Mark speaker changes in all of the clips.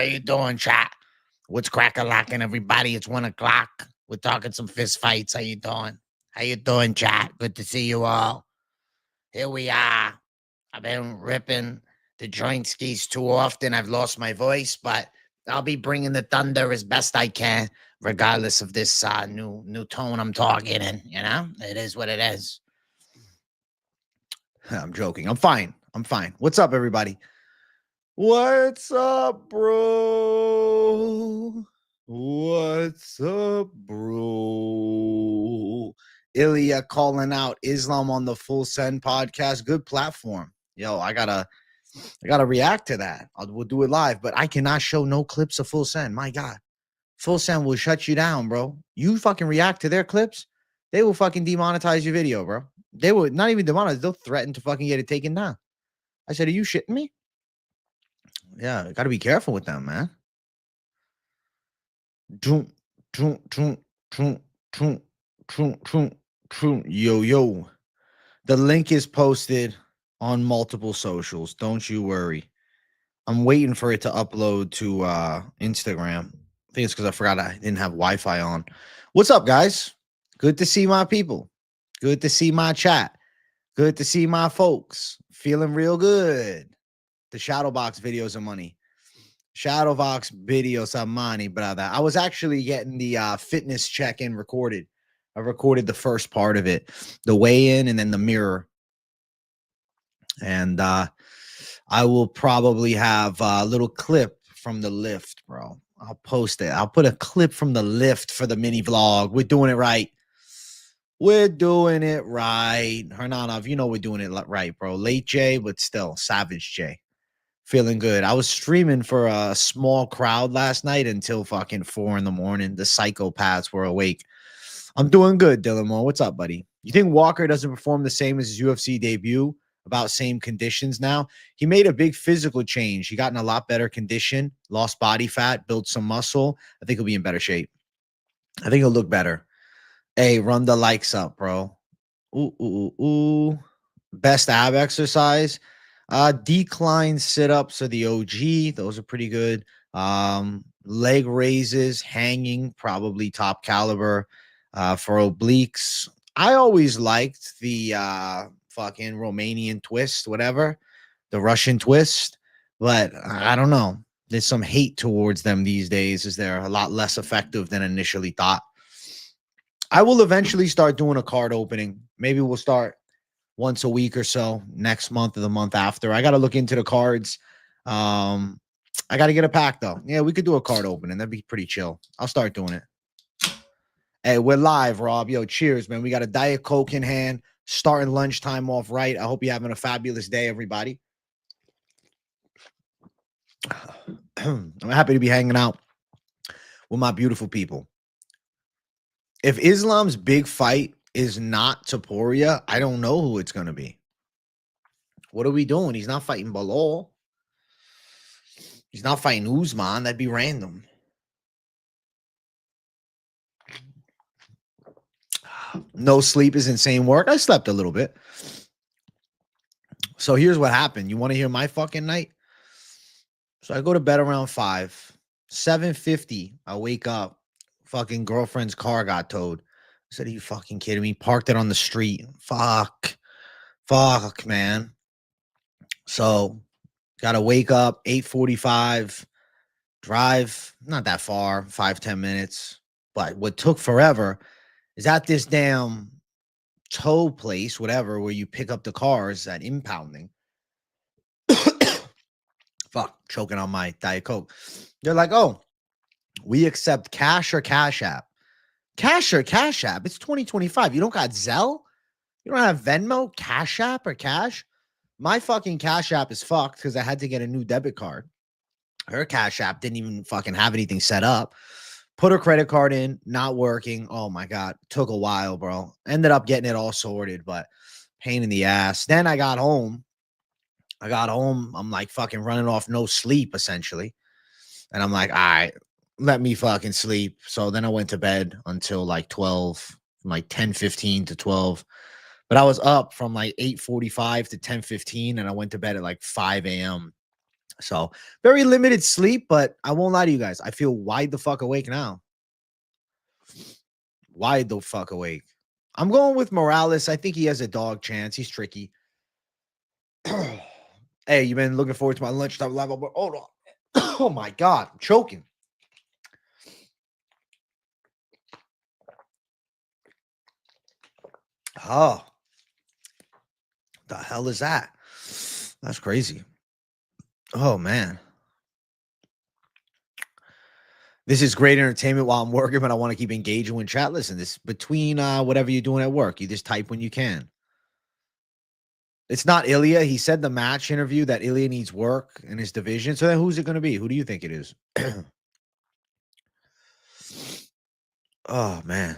Speaker 1: you doing, chat? What's crack-a-lacking, everybody? It's 1 o'clock. We're talking some fist fights. How you doing? How you doing, chat? Good to see you all. Here we are. I've been ripping the joint skis too often. I've lost my voice, but I'll be bringing the thunder as best I can, regardless of this new tone I'm talking in. You know, it is what it is. I'm joking. I'm fine. What's up, everybody? What's up, bro? What's up, bro? Ilya calling out Islam on the Full Send podcast. Good platform. Yo, I gotta react to that. We'll do it live, but I cannot show no clips of Full Send. My God. Full Send will shut you down, bro. You fucking react to their clips, they will fucking demonetize your video, bro. They will not even demonetize. They'll threaten to fucking get it taken down. I said, are you shitting me? Yeah, got to be careful with them, man. Yo. The link is posted on multiple socials. Don't you worry. I'm waiting for it to upload to Instagram. I think it's because I forgot I didn't have Wi-Fi on. What's up, guys? Good to see my people. Good to see my chat. Good to see my folks. Feeling real good. The Shadowbox videos of money. Shadowbox videos of money, brother. I was actually getting the fitness check-in recorded. I recorded the first part of it, the weigh-in and then the mirror. And I will probably have a little clip from the lift, bro. I'll post it. I'll put a clip from the lift for the mini vlog. We're doing it right. We're doing it right. Hernanov, you know we're doing it right, bro. Late J, but still, Savage J. Feeling good. I was streaming for a small crowd last night until fucking 4 in the morning. The psychopaths were awake. I'm doing good, Dylan Moore. What's up, buddy? You think Walker doesn't perform the same as his UFC debut? About same conditions now? He made a big physical change. He got in a lot better condition, lost body fat, built some muscle. I think he'll be in better shape. I think he'll look better. Hey, run the likes up, bro. Ooh. Best ab exercise. Decline sit-ups are the OG. Those are pretty good. Leg raises, hanging, probably top caliber. For obliques, I always liked the fucking Romanian twist, whatever, the Russian twist, but I don't know. There's some hate towards them these days, as they're a lot less effective than initially thought. I will eventually start doing a card opening. Maybe we'll start once a week or so, next month or the month after. I got to look into the cards. I got to get a pack, though. Yeah, we could do a card opening. That'd be pretty chill. I'll start doing it. Hey, we're live, Rob. Yo, cheers, man. We got a Diet Coke in hand, starting lunchtime off right. I hope you're having a fabulous day, everybody. I'm happy to be hanging out with my beautiful people. If Islam's big fight is not Topuria, I don't know who it's going to be. What are we doing? He's not fighting Balor. He's not fighting Usman. That'd be random. No sleep is insane work. I slept a little bit. So here's what happened. You want to hear my fucking night? So I go to bed around 5. 7:50, I wake up. Fucking girlfriend's car got towed. I said, are you fucking kidding me? Parked it on the street. Fuck, man. So got to wake up, 8:45, drive, not that far, 5-10 minutes. But what took forever is at this damn tow place, whatever, where you pick up the cars at impounding. Fuck, choking on my Diet Coke. They're like, oh, we accept cash or Cash App. Cash or Cash App? It's 2025. You don't got Zelle? You don't have Venmo, Cash App, or cash? My fucking Cash App is fucked because I had to get a new debit card. Her Cash App didn't even fucking have anything set up. Put her credit card in, not working. Oh my God. Took a while, bro. Ended up getting it all sorted, but pain in the ass. Then I got home. I'm like fucking running off no sleep, essentially. And I'm like, all right, let me fucking sleep. So then I went to bed until like 12, from like 10:15 to 12. But I was up from like 8:45 to 10:15, and I went to bed at like 5 a.m. So very limited sleep, but I won't lie to you guys. I feel wide the fuck awake now. Wide the fuck awake. I'm going with Morales. I think he has a dog chance. He's tricky. Hey, you been looking forward to my lunchtime live? Hold on. Oh my God, I'm choking. Oh, the hell is that? That's crazy. Oh man. This is great entertainment while I'm working, but I want to keep engaging with chat. Listen, this between whatever you're doing at work, you just type when you can. It's not Ilya. He said the match interview that Ilya needs work in his division. So then who's it going to be? Who do you think it is? Oh man.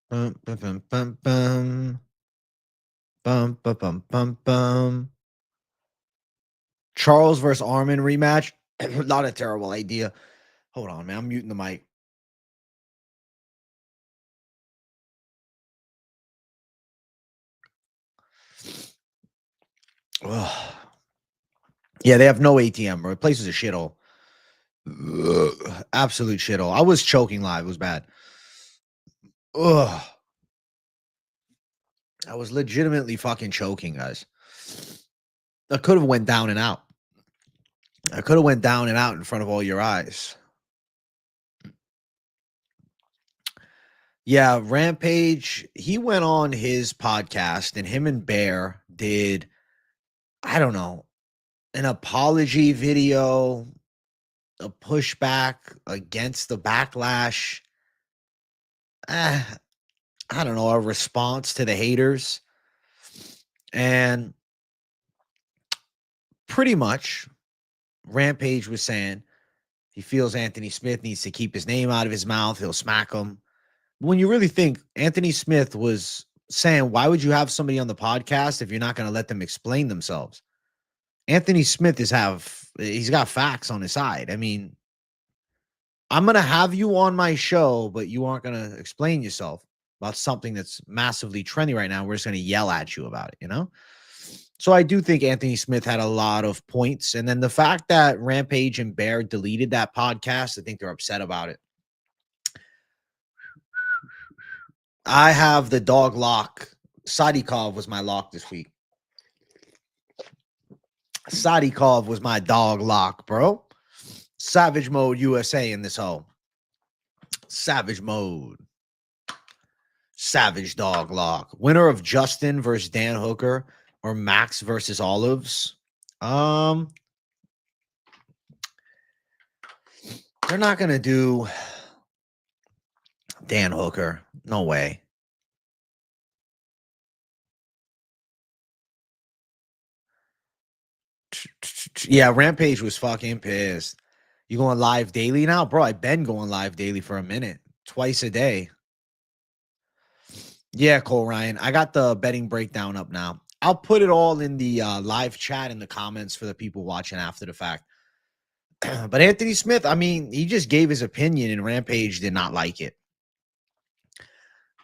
Speaker 1: Bum, bum, bum, bum, bum. Bum, bum, bum, bum, bum. Charles versus Armin rematch. Not a terrible idea. Hold on, man. I'm muting the mic. Ugh. Yeah, they have no ATM, bro. The place is a shithole. Absolute shithole. I was choking live. It was bad. Ugh. I was legitimately fucking choking, guys. I could have went down and out. I could have went down and out in front of all your eyes. Yeah, Rampage, he went on his podcast and him and Bear did, I don't know, an apology video, a pushback against the backlash. I don't know, a response to the haters. And pretty much, Rampage was saying he feels Anthony Smith needs to keep his name out of his mouth. He'll smack him. When you really think, Anthony Smith was saying, why would you have somebody on the podcast if you're not going to let them explain themselves? Anthony Smith he's got facts on his side. I mean, I'm going to have you on my show, but you aren't going to explain yourself about something that's massively trendy right now. We're just going to yell at you about it, you know? So I do think Anthony Smith had a lot of points. And then the fact that Rampage and Bear deleted that podcast, I think they're upset about it. I have the dog lock. Sadikov was my lock this week. Sadikov was my dog lock, bro. Savage mode USA in this hole. Savage mode. Savage dog lock. Winner of Justin versus Dan Hooker or Max versus Olives. They're not gonna do Dan Hooker. No way. Yeah, Rampage was fucking pissed. You going live daily now? Bro, I've been going live daily for a minute. Twice a day. Yeah, Cole Ryan. I got the betting breakdown up now. I'll put it all in the live chat in the comments for the people watching after the fact. But Anthony Smith, I mean, he just gave his opinion and Rampage did not like it.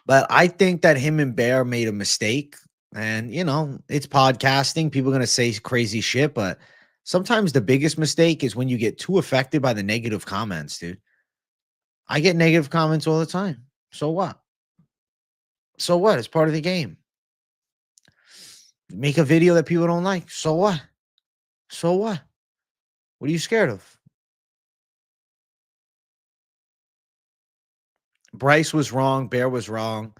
Speaker 1: But I think that him and Bear made a mistake. And, you know, it's podcasting. People are going to say crazy shit. But sometimes the biggest mistake is when you get too affected by the negative comments, dude. I get negative comments all the time. So what? So what? It's part of the game. Make a video that people don't like. So what? So what? What are you scared of? Bryce was wrong. Bear was wrong.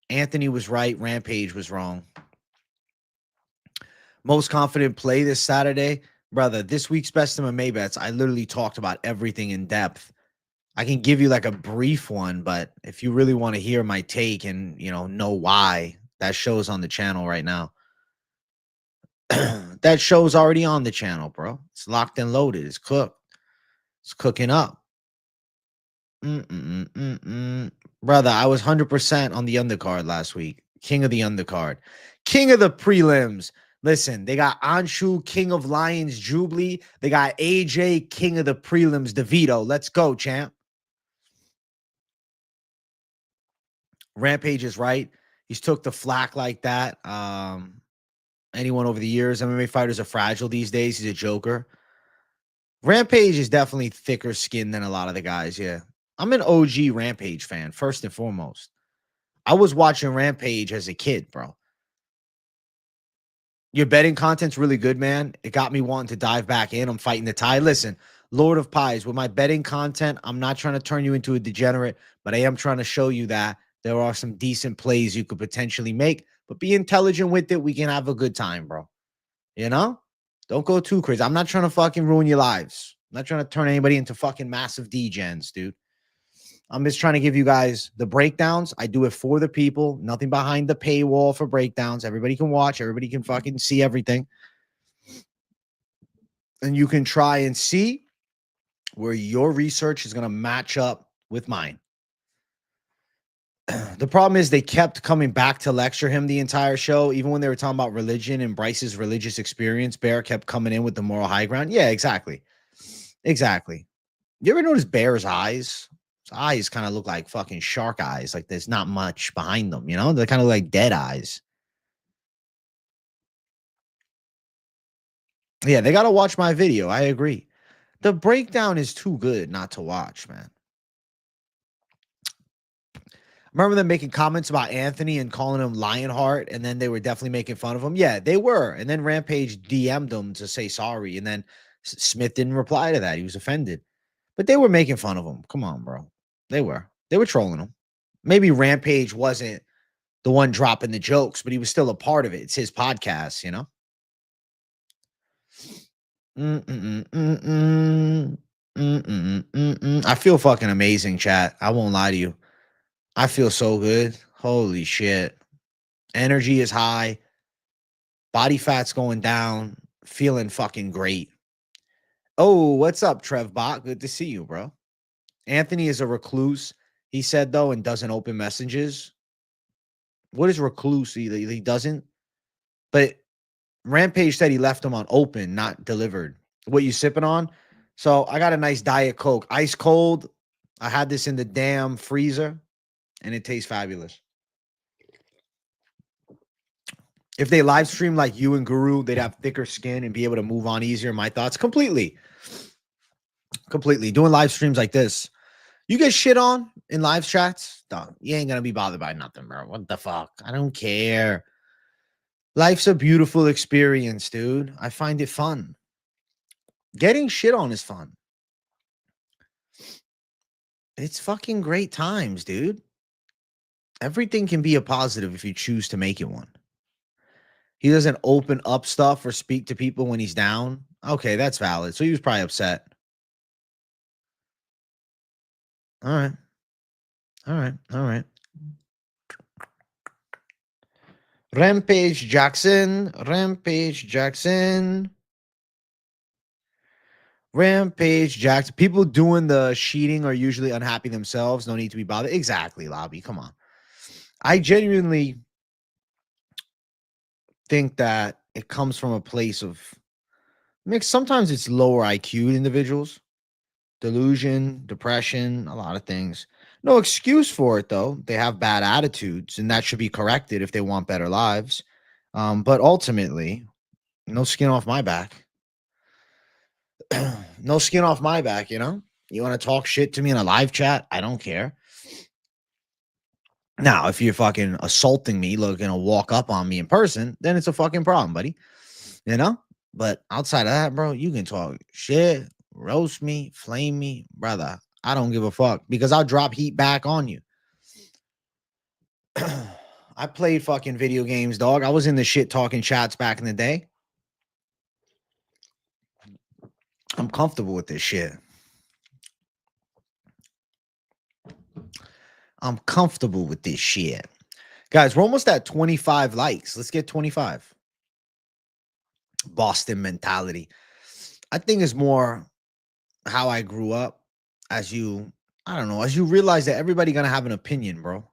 Speaker 1: Anthony was right. Rampage was wrong. Most confident play this Saturday. Brother, this week's best MMA bets, I literally talked about everything in depth. I can give you like a brief one, but if you really want to hear my take and, you know why, that show's on the channel right now. That show's already on the channel, bro. It's locked and loaded. It's cooked. It's cooking up. Brother, I was 100% on the undercard last week. King of the undercard. King of the prelims. Listen, they got Anshu, King of Lions, Jubilee. They got AJ, King of the prelims, DeVito. Let's go, champ. Rampage is right. He's took the flack like that. Anyone over the years, MMA fighters are fragile these days. He's a joker. Rampage is definitely thicker skin than a lot of the guys. Yeah. I'm an OG Rampage fan, first and foremost. I was watching Rampage as a kid, bro. Your betting content's really good, man. It got me wanting to dive back in. I'm fighting the tide. Listen, Lord of Pies, with my betting content, I'm not trying to turn you into a degenerate, but I am trying to show you that there are some decent plays you could potentially make, but be intelligent with it. We can have a good time, bro. You know? Don't go too crazy. I'm not trying to fucking ruin your lives. I'm not trying to turn anybody into fucking massive degens, dude. I'm just trying to give you guys the breakdowns. I do it for the people. Nothing behind the paywall for breakdowns. Everybody can watch. Everybody can fucking see everything. And you can try and see where your research is going to match up with mine. The problem is they kept coming back to lecture him the entire show. Even when they were talking about religion and Bryce's religious experience, Bear kept coming in with the moral high ground. Yeah, exactly. Exactly. You ever notice Bear's eyes? His eyes kind of look like fucking shark eyes. Like there's not much behind them, you know? They're kind of like dead eyes. Yeah, they got to watch my video. I agree. The breakdown is too good not to watch, man. Remember them making comments about Anthony and calling him Lionheart, and then they were definitely making fun of him. Yeah, they were. And then Rampage DM'd him to say sorry, and then Smith didn't reply to that. He was offended. But they were making fun of him. Come on, bro. They were. They were trolling him. Maybe Rampage wasn't the one dropping the jokes, but he was still a part of it. It's his podcast, you know? I feel fucking amazing, chat. I won't lie to you. I feel so good. Holy shit. Energy is high. Body fat's going down. Feeling fucking great. Oh, what's up, Trev Bot? Good to see you, bro. Anthony is a recluse, he said, though, and doesn't open messages. What is recluse? He doesn't. But Rampage said he left them on open, not delivered. What you sipping on? So I got a nice Diet Coke, ice cold. I had this in the damn freezer, and it tastes fabulous. If they live stream like you and Guru, they'd have thicker skin and be able to move on easier. My thoughts completely. Doing live streams like this. You get shit on in live chats, dog. You ain't gonna be bothered by nothing, bro. What the fuck? I don't care. Life's a beautiful experience, dude. I find it fun. Getting shit on is fun. It's fucking great times, dude. Everything can be a positive if you choose to make it one. He doesn't open up stuff or speak to people when he's down. Okay, that's valid. So he was probably upset. All right. All right. All right. Rampage Jackson. Rampage Jackson. Rampage Jackson. People doing the cheating are usually unhappy themselves. No need to be bothered. Exactly, Lobby. Come on. I genuinely think that it comes from a place of mix. Sometimes it's lower IQ individuals, delusion, depression, a lot of things. No excuse for it, though. They have bad attitudes, and that should be corrected if they want better lives. But ultimately, no skin off my back. No skin off my back, you know? You want to talk shit to me in a live chat? I don't care. Now, if you're fucking assaulting me, looking to walk up on me in person, then it's a fucking problem, buddy. You know? But outside of that, bro, you can talk shit, roast me, flame me, brother. I don't give a fuck because I'll drop heat back on you. I played fucking video games, dog. I was in the shit talking chats back in the day. I'm comfortable with this shit. I'm comfortable with this shit. Guys, we're almost at 25 likes. Let's get 25. Boston mentality. I think it's more how I grew up as you, I don't know, as you realize that everybody gonna have an opinion, bro.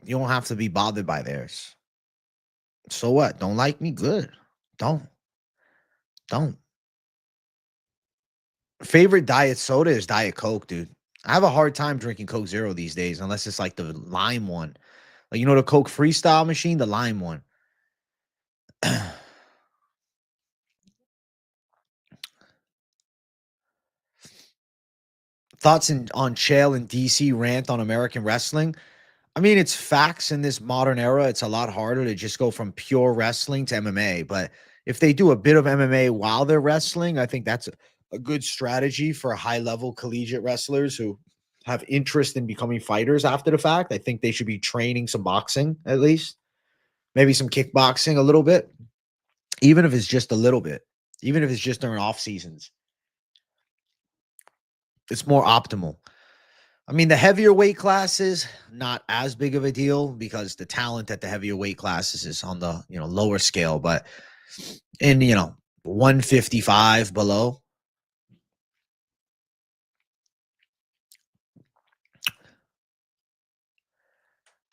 Speaker 1: You don't have to be bothered by theirs. So what? Don't like me? Good. Don't. Favorite diet soda is Diet Coke, dude. I have a hard time drinking Coke Zero these days, unless it's like the lime one. Like, you know, the Coke Freestyle machine, the lime one. Thoughts on Chael and DC rant on American wrestling? I mean, it's facts in this modern era. It's a lot harder to just go from pure wrestling to MMA. But if they do a bit of MMA while they're wrestling, I think that's a good strategy for high level collegiate wrestlers who have interest in becoming fighters after the fact. I think they should be training some boxing at least, maybe some kickboxing a little bit, even if it's just a little bit, even if it's just during off seasons. It's more optimal. I mean, the heavier weight classes, not as big of a deal because the talent at the heavier weight classes is on the, lower scale, but in, 155 below.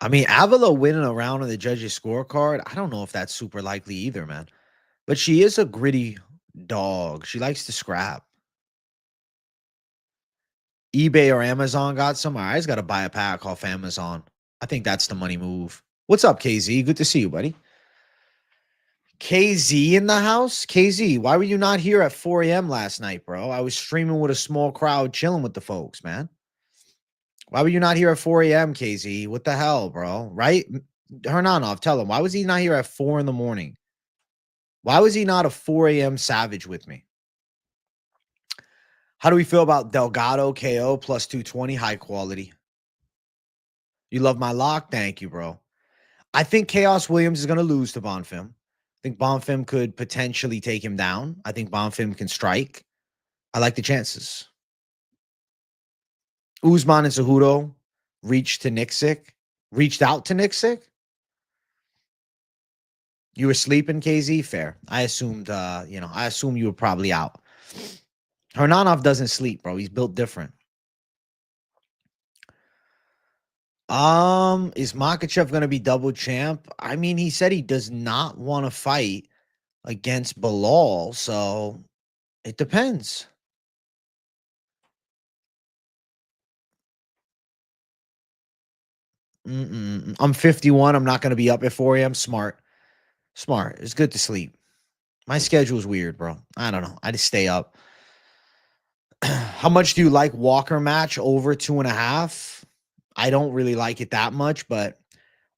Speaker 1: I mean, Avila winning a round on the judges' scorecard, I don't know if that's super likely either, man. But she is a gritty dog. She likes to scrap. eBay or Amazon got some. I just got to buy a pack off Amazon. I think that's the money move. What's up, KZ? Good to see you, buddy. KZ in the house? KZ, why were you not here at 4 a.m. last night, bro? I was streaming with a small crowd, chilling with the folks, man. Why were you not here at 4 a.m., KZ? What the hell, bro? Right? Hernanov, tell him. Why was he not here at 4 in the morning? Why was he not a 4 a.m. savage with me? How do we feel about Delgado KO plus 220? High quality. You love my lock? Thank you, bro. I think Chaos Williams is going to lose to Bonfim. I think Bonfim could potentially take him down. I think Bonfim can strike. I like the chances. Usman and Cejudo reached out to Nixick. You were sleeping, KZ? Fair. I assumed, I assume you were probably out. Hernanov doesn't sleep, bro. He's built different. Is Makhachev going to be double champ? I mean, he said he does not want to fight against Bilal, so it depends. I'm 51. I'm not going to be up at 4 a.m. Smart. It's good to sleep. My schedule is weird, bro. I don't know. I just stay up. How much do you like Walker match? Over 2.5? I don't really like it that much, but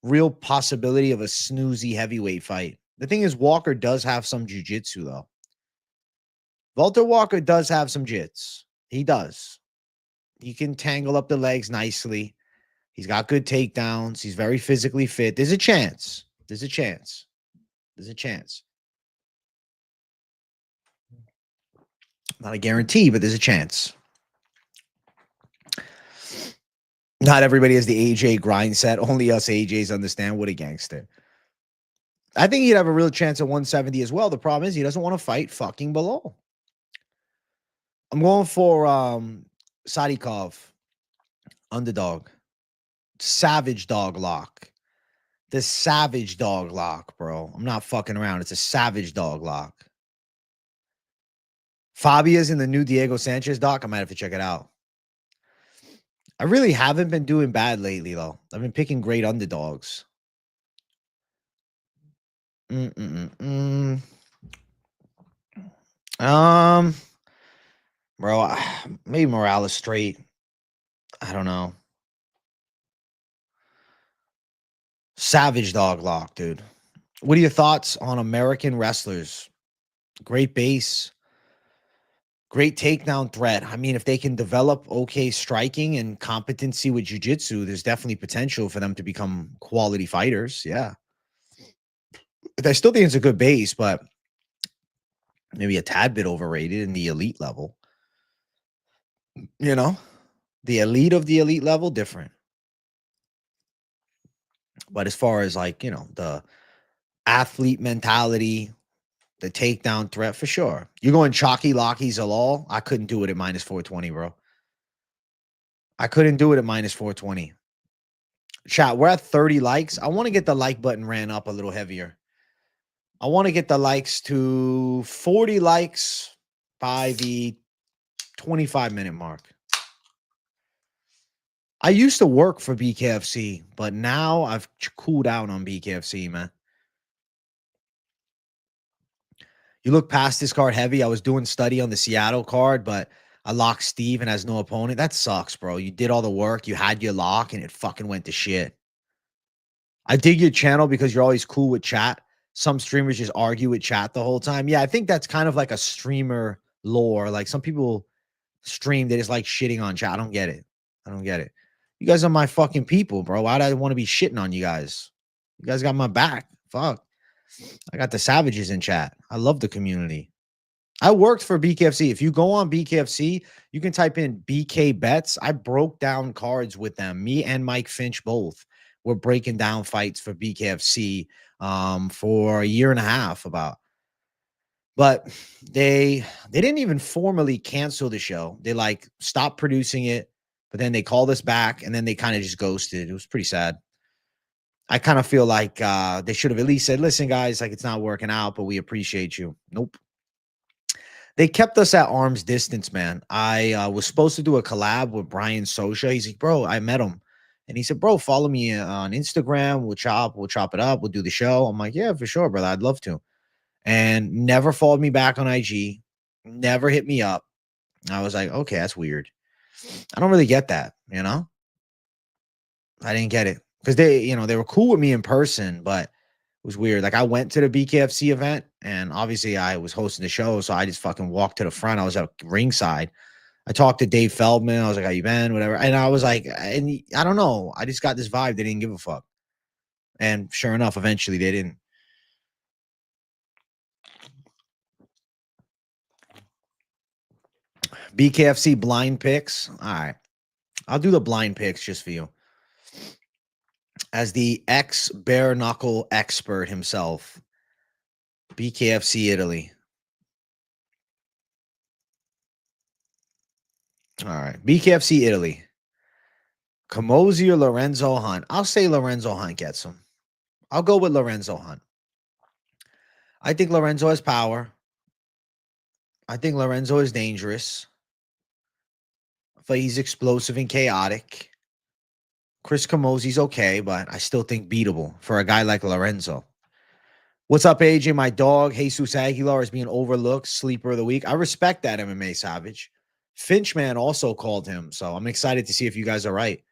Speaker 1: real possibility of a snoozy heavyweight fight. The thing is, Walker does have some jiu-jitsu, though. Walter Walker does have some jits. He does. He can tangle up the legs nicely. He's got good takedowns. He's very physically fit. There's a chance. Not a guarantee, but there's a chance. Not everybody has the AJ grind set. Only us AJs understand what a gangster. I think he'd have a real chance at 170 as well. The problem is he doesn't want to fight fucking Bilal. I'm going for Sadikov. Underdog. Savage dog lock. The savage dog lock, bro. I'm not fucking around. It's a savage dog lock. Fabia's in the new Diego Sanchez doc. I might have to check it out. I really haven't been doing bad lately, though. I've been picking great underdogs. Bro, maybe Morales straight. I don't know. Savage dog lock, dude. What are your thoughts on American wrestlers? Great base, great takedown threat. I mean, if they can develop okay striking and competency with jiu-jitsu, there's definitely potential for them to become quality fighters. Yeah. I still think it's a good base, but maybe a tad bit overrated in the elite level. The elite of the elite level, different. But as far as the athlete mentality, the takedown threat, for sure. You're going chalky, locky, Zalal. I couldn't do it at minus 420, bro. I couldn't do it at minus 420. Chat, we're at 30 likes. I want to get the like button ran up a little heavier. I want to get the likes to 40 likes by the 25-minute mark. I used to work for BKFC, but now I've cooled out on BKFC, man. You look past this card heavy. I was doing study on the Seattle card, but I locked Steve and has no opponent. That sucks, bro. You did all the work. You had your lock and it fucking went to shit. I dig your channel because you're always cool with chat. Some streamers just argue with chat the whole time. Yeah, I think that's kind of like a streamer lore. Like some people stream, they just like shitting on chat. I don't get it. I don't get it. You guys are my fucking people, bro. Why do I want to be shitting on you guys? You guys got my back. Fuck. I got the savages in chat. I love the community. I worked for BKFC. If you go on BKFC, you can type in BK Bets. I broke down cards with them. Me and Mike Finch both were breaking down fights for BKFC for a year and a half about. But they didn't even formally cancel the show. They like stopped producing it, but then they called us back and then they kind of just ghosted. It was pretty sad. I kind of feel like they should have at least said, listen, guys, like it's not working out, but we appreciate you. Nope. They kept us at arm's distance, man. I was supposed to do a collab with Brian Sosha. He's like, bro, I met him. And he said, bro, follow me on Instagram. We'll chop it up. We'll do the show. I'm like, yeah, for sure, brother. I'd love to. And never followed me back on IG. Never hit me up. I was like, okay, that's weird. I don't really get that, you know? I didn't get it. Because they were cool with me in person, but it was weird. Like I went to the BKFC event and obviously I was hosting the show. So I just fucking walked to the front. I was at ringside. I talked to Dave Feldman. I was like, how you been? Whatever. And I was like, and I don't know. I just got this vibe. They didn't give a fuck. And sure enough, eventually they didn't. BKFC blind picks. All right. I'll do the blind picks just for you. As the ex-bare knuckle expert himself, BKFC Italy. All right. BKFC Italy. Camozzi or Lorenzo Hunt? I'll say Lorenzo Hunt gets him. I'll go with Lorenzo Hunt. I think Lorenzo has power. I think Lorenzo is dangerous. But he's explosive and chaotic. Chris Camozzi's okay, but I still think beatable for a guy like Lorenzo. What's up, AJ? My dog, Jesus Aguilar, is being overlooked. Sleeper of the week. I respect that, MMA Savage. Finchman also called him, so I'm excited to see if you guys are right.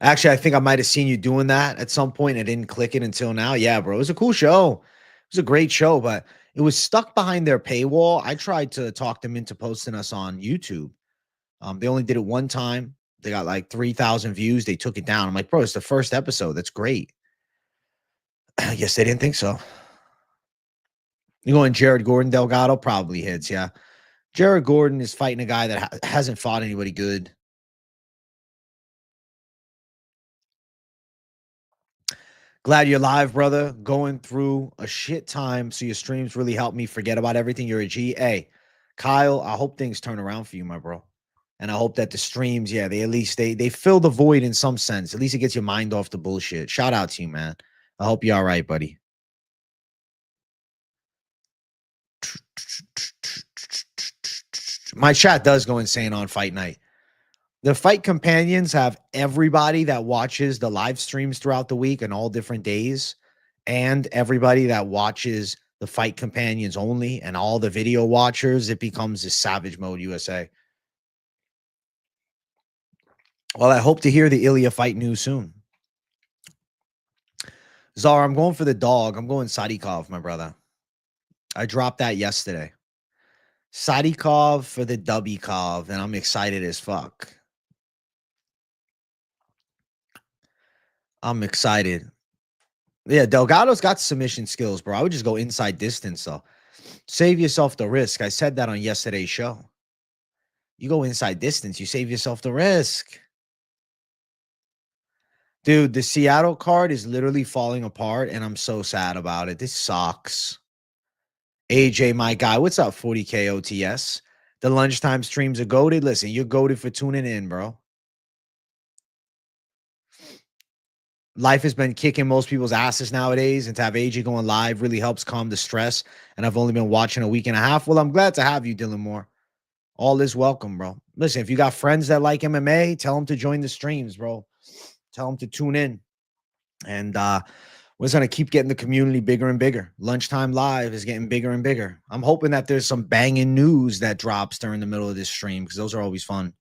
Speaker 1: Actually, I think I might have seen you doing that at some point. I didn't click it until now. Yeah, bro. It was a cool show. It was a great show, but it was stuck behind their paywall. I tried to talk them into posting us on YouTube. They only did it one time. They got like 3,000 views. They took it down. I'm like, bro, it's the first episode. That's great. I guess they didn't think so. You going Jared Gordon Delgado? Probably hits, yeah. Jared Gordon is fighting a guy that hasn't fought anybody good. Glad you're live, brother. Going through a shit time, so your streams really help me forget about everything. You're a G. Hey, Kyle, I hope things turn around for you, my bro. And I hope that the streams, yeah, they at least they fill the void in some sense. At least it gets your mind off the bullshit. Shout out to you, man. I hope you're all right, buddy. My chat does go insane on fight night. The fight companions have everybody that watches the live streams throughout the week and all different days, and everybody that watches the fight companions only and all the video watchers. It becomes a savage mode USA. Well, I hope to hear the Ilya fight news soon. Czar, I'm going for the dog. I'm going Sadikov, my brother. I dropped that yesterday. Sadikov for the Dubikov, and I'm excited as fuck. I'm excited. Yeah, Delgado's got submission skills, bro. I would just go inside distance, though. Save yourself the risk. I said that on yesterday's show. You go inside distance, you save yourself the risk. Dude, the Seattle card is literally falling apart, and I'm so sad about it. This sucks. AJ, my guy, what's up, 40K OTS? The lunchtime streams are goated. Listen, you're goated for tuning in, bro. Life has been kicking most people's asses nowadays, and to have AJ going live really helps calm the stress. And I've only been watching a week and a half. Well, I'm glad to have you, Dylan Moore. All is welcome, bro. Listen, if you got friends that like MMA, tell them to join the streams, bro. Tell them to tune in. And We're just going to keep getting the community bigger and bigger. Lunchtime Live is getting bigger and bigger. I'm hoping that there's some banging news that drops during the middle of this stream because those are always fun.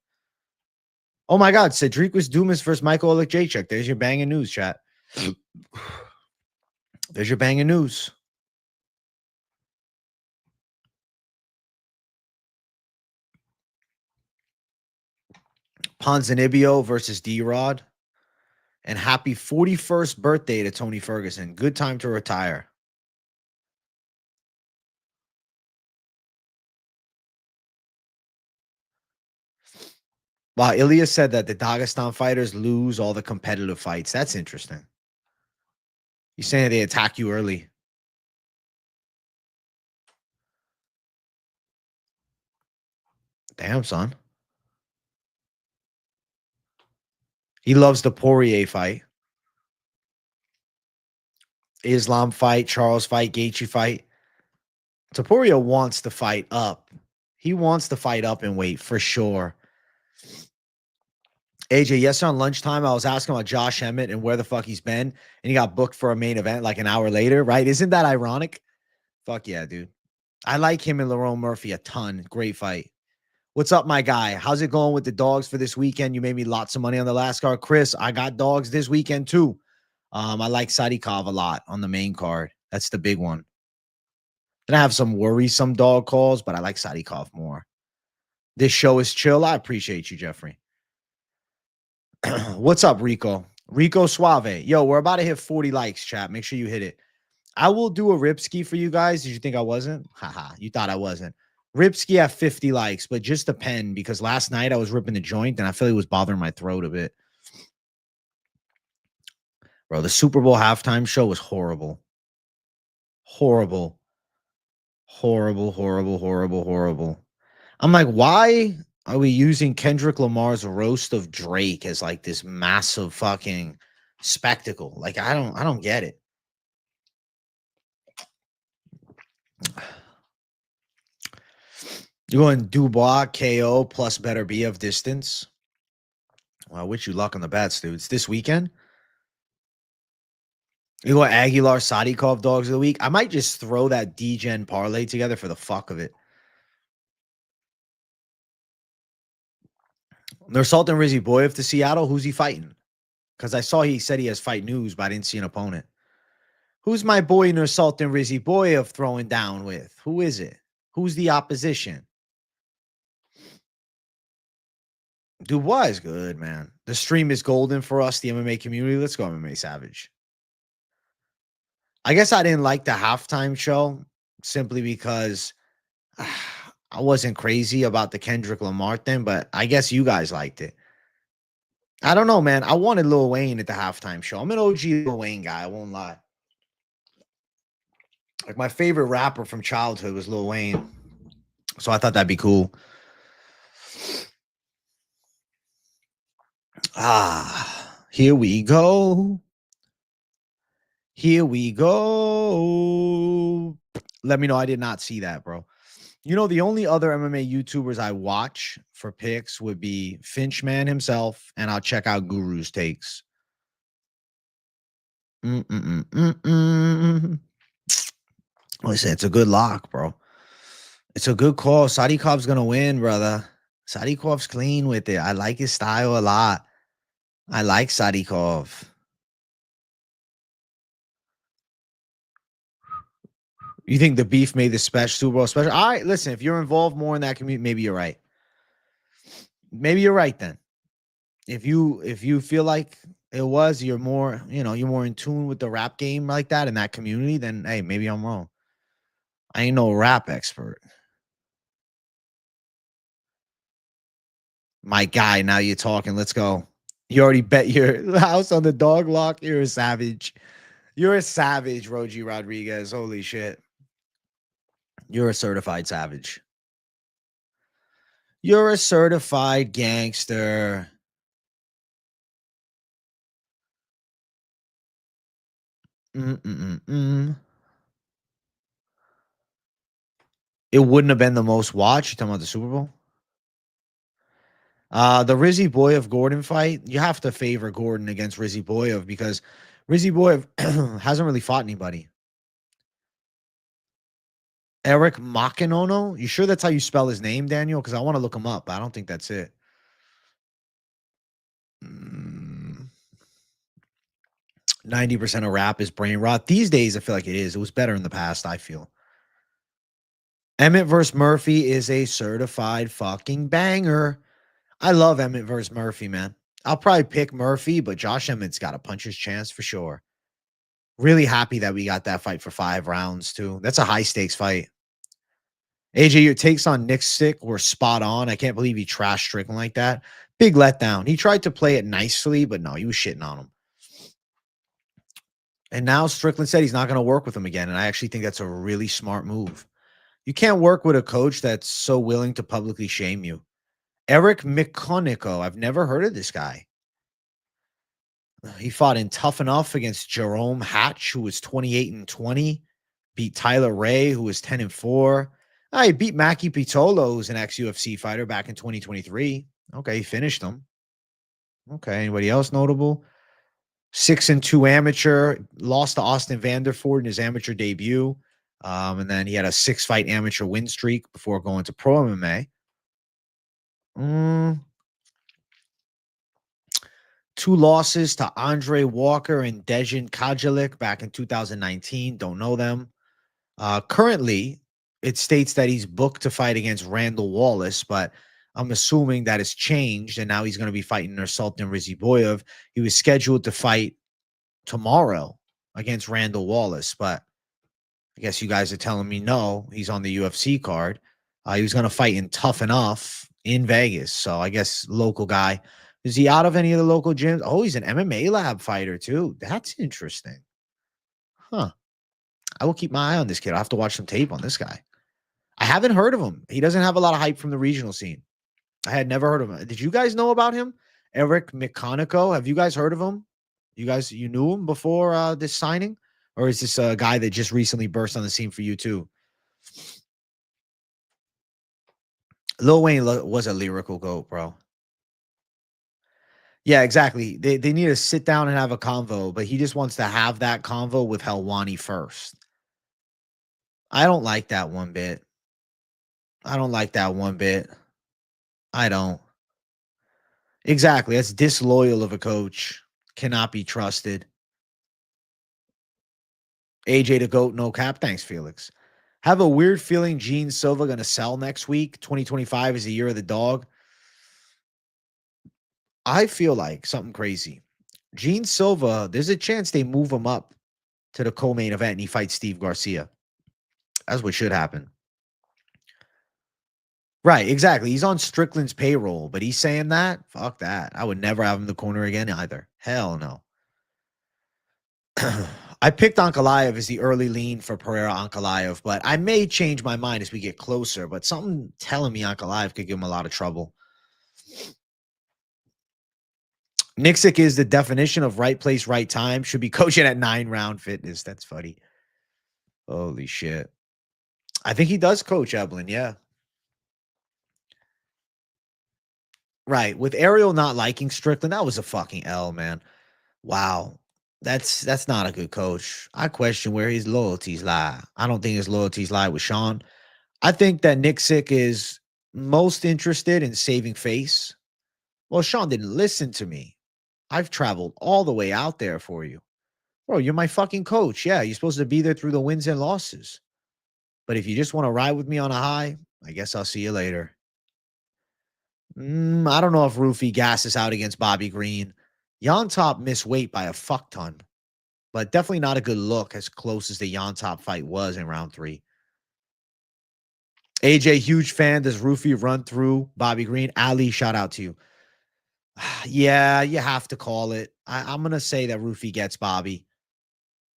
Speaker 1: Oh my God, Cedric Dumas versus Michael Olekjacek. There's your banging news, chat. There's your banging news. Ponzinibbio versus D-Rod. And happy 41st birthday to Tony Ferguson. Good time to retire. Wow, Ilya said that the Dagestan fighters lose all the competitive fights. That's interesting. You're saying they attack you early. Damn, son. He loves the Poirier fight. Islam fight, Charles fight, Gaethje fight. Topuria wants to fight up. He wants to fight up and weight for sure. AJ, yesterday on lunchtime, I was asking about Josh Emmett and where the fuck he's been, and he got booked for a main event like an hour later, right? Isn't that ironic? Fuck yeah, dude. I like him and Lerone Murphy a ton. Great fight. What's up, my guy? How's it going with the dogs for this weekend? You made me lots of money on the last card. Chris, I got dogs this weekend too. I like Sadikov a lot on the main card. That's the big one. Then I have some worrisome dog calls, but I like Sadikov more. This show is chill. I appreciate you, Jeffrey. What's up, Rico? Rico Suave. Yo, we're about to hit 40 likes, chat. Make sure you hit it. I will do a Ripski for you guys. Did you think I wasn't? Haha, you thought I wasn't. Ripski at 50 likes, but just a pen because last night I was ripping the joint and I feel it was bothering my throat a bit. Bro, the Super Bowl halftime show was horrible. Horrible. Horrible, horrible, horrible, horrible. I'm like, why are we using Kendrick Lamar's roast of Drake as like this massive fucking spectacle? Like, I don't get it. You're going Dubois KO plus better be of distance. Well, I wish you luck on the bets, dude. It's this weekend. You go Aguilar Sadikov dogs of the week. I might just throw that D-Gen parlay together for the fuck of it. Nursultan Rizzyboyev to Seattle. Who's he fighting? Because I saw he said he has fight news, but I didn't see an opponent. Who's my boy Nursultan Rizzyboyev throwing down with? Who is it? Who's the opposition? Dubois is good, man. The stream is golden for us, the MMA community. Let's go, MMA Savage. I guess I didn't like the halftime show simply because I wasn't crazy about the Kendrick Lamar thing, but I guess you guys liked it. I don't know, man. I wanted Lil Wayne at the halftime show. I'm an OG Lil Wayne guy. I won't lie. Like my favorite rapper from childhood was Lil Wayne. So I thought that'd be cool. Here we go. Here we go. Let me know. I did not see that, bro. You know, the only other MMA YouTubers I watch for picks would be Finchman himself, and I'll check out Guru's takes. Listen, it's a good lock, bro. It's a good call. Sadikov's going to win, brother. Sadikov's clean with it. I like his style a lot. I like Sadikov. You think the beef made the Super Bowl special? All right, listen, if you're involved more in that community, maybe you're right. Maybe you're right then. If you feel like it was, you're more, you're more in tune with the rap game like that in that community, then hey, maybe I'm wrong. I ain't no rap expert. My guy, now you're talking. Let's go. You already bet your house on the dog lock. You're a savage. You're a savage, Roji Rodriguez. Holy shit. You're a certified savage. You're a certified gangster. It wouldn't have been the most watched. You're talking about the Super Bowl? The Rizzy Boyev Gordon fight, you have to favor Gordon against Rizzy Boyev because Rizzy Boy hasn't really fought anybody. Eric Makinono? You sure that's how you spell his name, Daniel? Because I want to look him up, but I don't think that's it. 90% of rap is brain rot. These days, I feel like it is. It was better in the past, I feel. Emmett versus Murphy is a certified fucking banger. I love Emmett versus Murphy, man. I'll probably pick Murphy, but Josh Emmett's got a puncher's chance for sure. Really happy that we got that fight for 5 rounds, too. That's a high stakes fight. AJ, your takes on Nick Stick were spot on. I can't believe he trashed Strickland like that. Big letdown. He tried to play it nicely, but no, he was shitting on him. And now Strickland said he's not going to work with him again. And I actually think that's a really smart move. You can't work with a coach that's so willing to publicly shame you. Eric Mikonico. I've never heard of this guy. He fought in Tough Enough against Jerome Hatch, who was 28-20. Beat Tyler Ray, who was 10-4. He beat Mackie Pitolo, who's an ex-UFC fighter back in 2023. Okay, he finished him. Okay, anybody else notable? 6-2 amateur, lost to Austin Vanderford in his amateur debut. And then he had a 6-fight amateur win streak before going to pro MMA. 2 losses to Andre Walker and Dejan Kajelik back in 2019. Don't know them. Currently, it states that he's booked to fight against Randall Wallace, but I'm assuming that has changed, and now he's going to be fighting Nursultan Rizziboyev. He was scheduled to fight tomorrow against Randall Wallace, but I guess you guys are telling me no, he's on the UFC card. He was going to fight in Tough Enough in Vegas, so I guess local guy. Is he out of any of the local gyms? Oh, he's an MMA lab fighter, too. That's interesting. Huh. I will keep my eye on this kid. I'll have to watch some tape on this guy. I haven't heard of him. He doesn't have a lot of hype from the regional scene. I had never heard of him. Did you guys know about him? Eric Mikonico. Have you guys heard of him? You knew him before this signing? Or is this a guy that just recently burst on the scene for you too? Lil Wayne was a lyrical goat, bro. Yeah, exactly. They need to sit down and have a convo, but he just wants to have that convo with Helwani first. I don't like that one bit. I don't. Exactly. That's disloyal of a coach. Cannot be trusted. AJ the GOAT, no cap. Thanks, Felix. Have a weird feeling Gene Silva going to sell next week. 2025 is the year of the dog. I feel like something crazy. Gene Silva, there's a chance they move him up to the co-main event and he fights Steve Garcia. That's what should happen. Right, exactly. He's on Strickland's payroll, but he's saying that? Fuck that. I would never have him in the corner again either. Hell no. I picked Ankalaev as the early lean for Pereira Ankalaev, but I may change my mind as we get closer, but something telling me Ankalaev could give him a lot of trouble. Nixick is the definition of right place, right time. Should be coaching at 9-round fitness. That's funny. Holy shit. I think he does coach Eblin, yeah. Right. With Ariel not liking Strickland, that was a fucking L, man. Wow. That's not a good coach. I question where his loyalties lie. I don't think his loyalties lie with Sean. I think that Nixick is most interested in saving face. Well, Sean didn't listen to me. I've traveled all the way out there for you. Bro, you're my fucking coach. Yeah, you're supposed to be there through the wins and losses. But if you just want to ride with me on a high, I guess I'll see you later. I don't know if Rufy gasses out against Bobby Green. Yon Top missed weight by a fuck ton, but definitely not a good look as close as the Yon Top fight was in round 3. AJ, huge fan. Does Rufy run through Bobby Green? Ali, shout out to you. Yeah, you have to call it. I'm going to say that Rufy gets Bobby.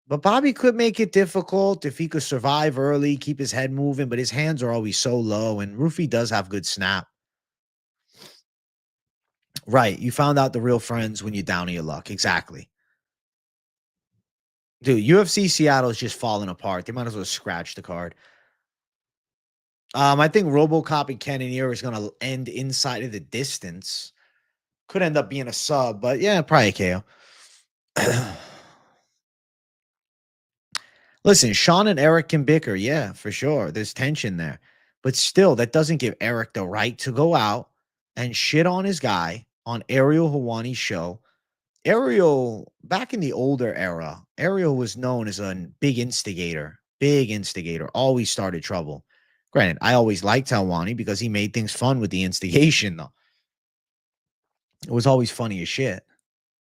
Speaker 1: But Bobby could make it difficult if he could survive early, keep his head moving, but his hands are always so low, and Rufy does have good snap. Right. You found out the real friends when you're down on your luck. Exactly. Dude, UFC Seattle is just falling apart. They might as well scratch the card. I think RoboCop and Cannonier is going to end inside of the distance. Could end up being a sub, but yeah, probably a KO. Listen, Sean and Eric can bicker. Yeah, for sure. There's tension there. But still, that doesn't give Eric the right to go out and shit on his guy on Ariel Hawani's show. Ariel, back in the older era, Ariel was known as a big instigator, always started trouble. Granted, I always liked Hawani because he made things fun with the instigation, though. It was always funny as shit,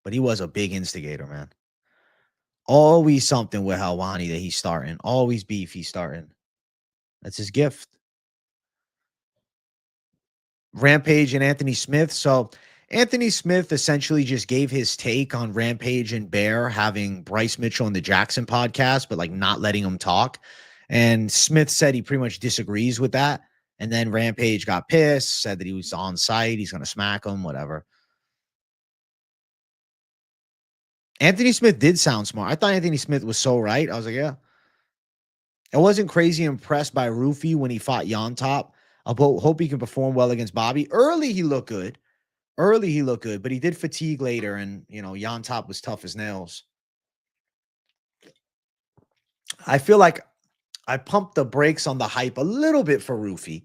Speaker 1: but he was a big instigator, man. Always something with Helwani that he's starting. Always beef he's starting. That's his gift. Rampage and Anthony Smith. So Anthony Smith essentially just gave his take on Rampage and Bear having Bryce Mitchell on the Jackson podcast, but like not letting him talk. And Smith said he pretty much disagrees with that. And then Rampage got pissed, said that he was on site. He's going to smack him, whatever. Anthony Smith did sound smart. I thought Anthony Smith was so right. I was like, yeah. I wasn't crazy impressed by Rufy when he fought Yontop. I hope he can perform well against Bobby. Early, he looked good. But he did fatigue later, and, Yontop was tough as nails. I feel like I pumped the brakes on the hype a little bit for Rufy.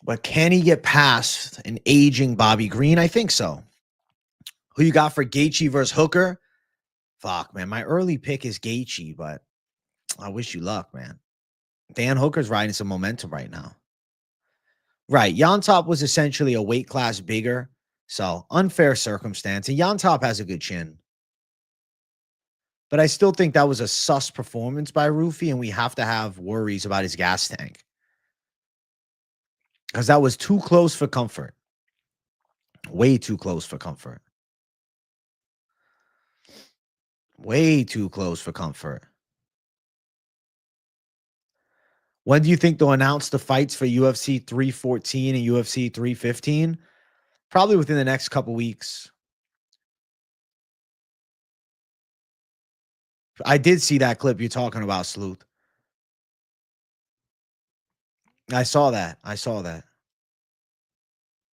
Speaker 1: But can he get past an aging Bobby Green? I think so. Who you got for Gaethje versus Hooker? Fuck, man. My early pick is Gaethje, but I wish you luck, man. Dan Hooker's riding some momentum right now. Right. Yontop was essentially a weight class bigger. So unfair circumstance. And Yontop has a good chin. But I still think that was a sus performance by Rufy, and we have to have worries about his gas tank. Because that was too close for comfort. Way too close for comfort. Way too close for comfort. When do you think they'll announce the fights for UFC 314 and UFC 315? Probably within the next couple weeks. I did see that clip you're talking about, Sleuth. I saw that.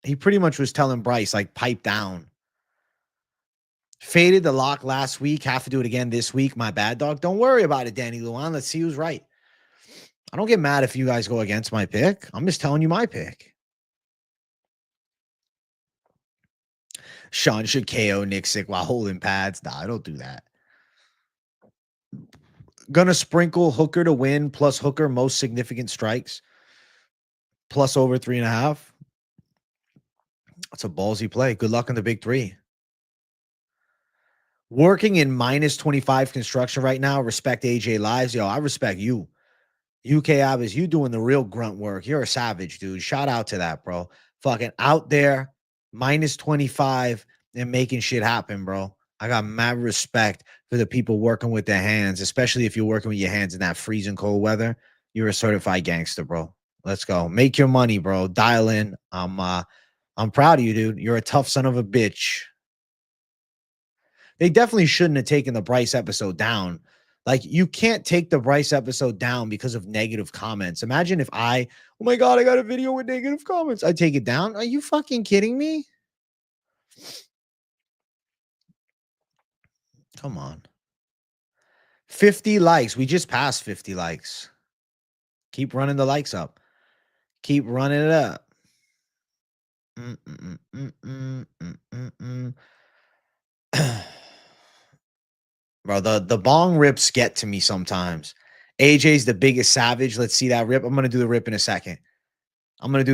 Speaker 1: He pretty much was telling Bryce, like, pipe down. Faded the lock last week. Have to do it again this week. My bad, dog. Don't worry about it, Danny Luan. Let's see who's right. I don't get mad if you guys go against my pick. I'm just telling you my pick. Sean should KO Nick Sick while holding pads. Nah, I don't do that. Gonna sprinkle Hooker to win plus Hooker most significant strikes plus over 3.5. That's a ballsy play. Good luck on the big three. Working in minus 25 construction right now. Respect AJ Lives. Yo, I respect you. UK Abbas, you doing the real grunt work. You're a savage, dude. Shout out to that, bro. Fucking out there, minus 25 and making shit happen, bro. I got mad respect for the people working with their hands, especially if you're working with your hands in that freezing cold weather. You're a certified gangster, bro. Let's go. Make your money, bro. Dial in. I'm proud of you, dude. You're a tough son of a bitch. They definitely shouldn't have taken the Bryce episode down. Like, you can't take the Bryce episode down because of negative comments. Imagine if oh my God, I got a video with negative comments. I take it down. Are you fucking kidding me? Come on. 50 likes. We just passed 50 likes. Keep running the likes up. Keep running it up. Bro, the bong rips get to me sometimes. AJ's the biggest savage. Let's see that rip. I'm going to do the rip in a second. I want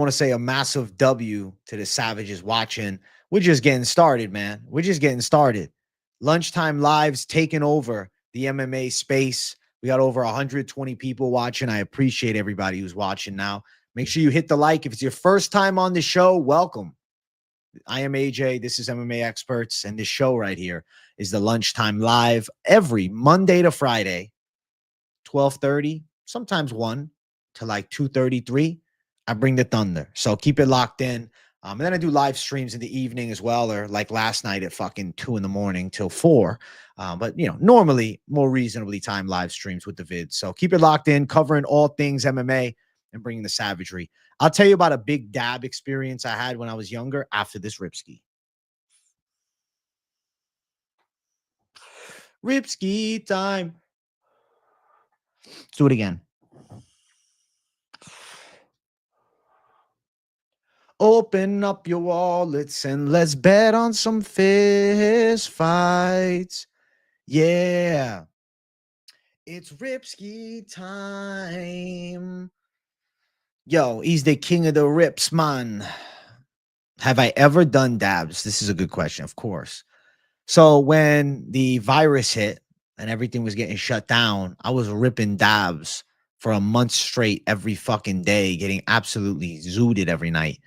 Speaker 1: to say a massive W to the savages watching. We're just getting started, man. We're just getting started. Lunchtime Lives taking over the MMA space. We got over 120 people watching. I appreciate everybody who's watching now. Make sure you hit the like. If it's your first time on the show, welcome. I am AJ. This is MMA Experts. And this show right here is the Lunchtime Live every Monday to Friday, 12:30, sometimes 1 to like 2:33. I bring the thunder. So keep it locked in. And then I do live streams in the evening as well, or like last night at fucking 2 a.m. till 4. But, normally more reasonably timed live streams with the vids. So keep it locked in, covering all things MMA and bringing the savagery. I'll tell you about a big dab experience I had when I was younger after this ripski. Ripski time. Let's do it again. Open up your wallets and let's bet on some fist fights. Yeah. It's Ripski time. Yo, he's the king of the rips, man. Have I ever done dabs? This is a good question, of course. So when the virus hit and everything was getting shut down, I was ripping dabs for a month straight every fucking day, getting absolutely zooted every night.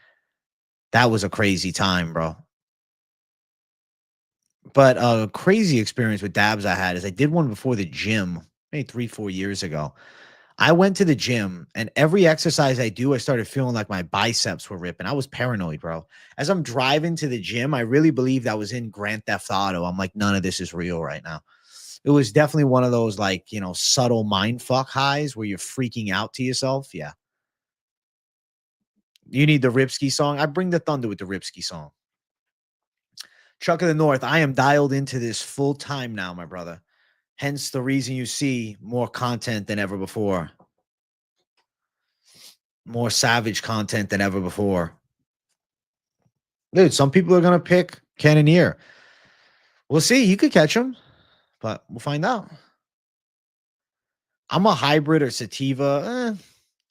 Speaker 1: That was a crazy time, bro. But a crazy experience with dabs I had is I did one before the gym, maybe 3-4 years ago. I went to the gym and every exercise I do, I started feeling like my biceps were ripping. I was paranoid, bro. As I'm driving to the gym, I really believed I was in Grand Theft Auto. I'm like, none of this is real right now. It was definitely one of those like, subtle mind fuck highs where you're freaking out to yourself. Yeah. You need the Ripski song. I bring the thunder with the Ripski song. Chuck of the North, I am dialed into this full time now, my brother. Hence the reason you see more content than ever before. More savage content than ever before. Dude, some people are going to pick Cannoneer. We'll see. You could catch him, but we'll find out. I'm a hybrid or sativa.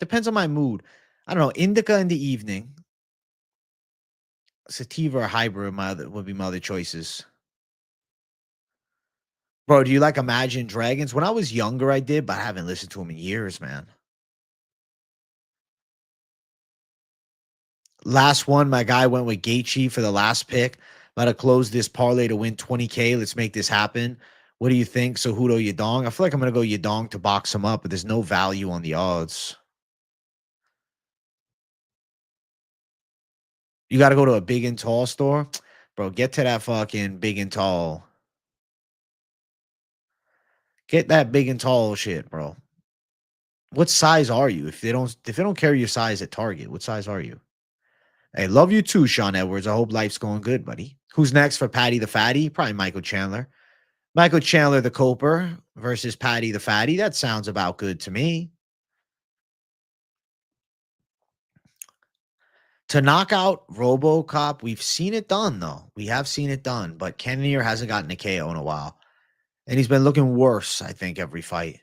Speaker 1: Depends on my mood. I don't know. Indica in the evening. Sativa or hybrid would be my other choices. Bro, do you like Imagine Dragons? When I was younger, I did, but I haven't listened to them in years, man. Last one, my guy went with Gaethje for the last pick. About to close this parlay to win 20K. Let's make this happen. What do you think? Cejudo Yadong? I feel like I'm going to go Yadong to box him up, but there's no value on the odds. You got to go to a big and tall store? Bro, get to that fucking big and tall. Get that big and tall shit, bro. What size are you? If they don't carry your size at Target, what size are you? Hey, love you too, Sean Edwards. I hope life's going good, buddy. Who's next for Patty the Fatty? Probably Michael Chandler. Michael Chandler the Coper versus Patty the Fatty. That sounds about good to me. To knock out RoboCop, we've seen it done, though. We have seen it done, but Cannonier hasn't gotten a KO in a while. And he's been looking worse, I think, every fight.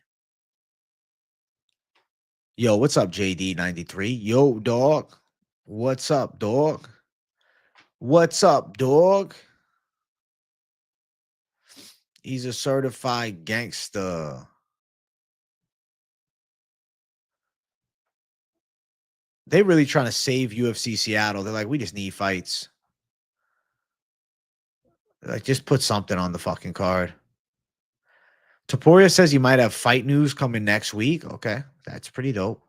Speaker 1: Yo, what's up, JD93? Yo, dog. What's up, dog? What's up, dog? He's a certified gangster. They really trying to save UFC Seattle. They're like, we just need fights. Like, just put something on the fucking card. Topuria says you might have fight news coming next week. Okay, that's pretty dope.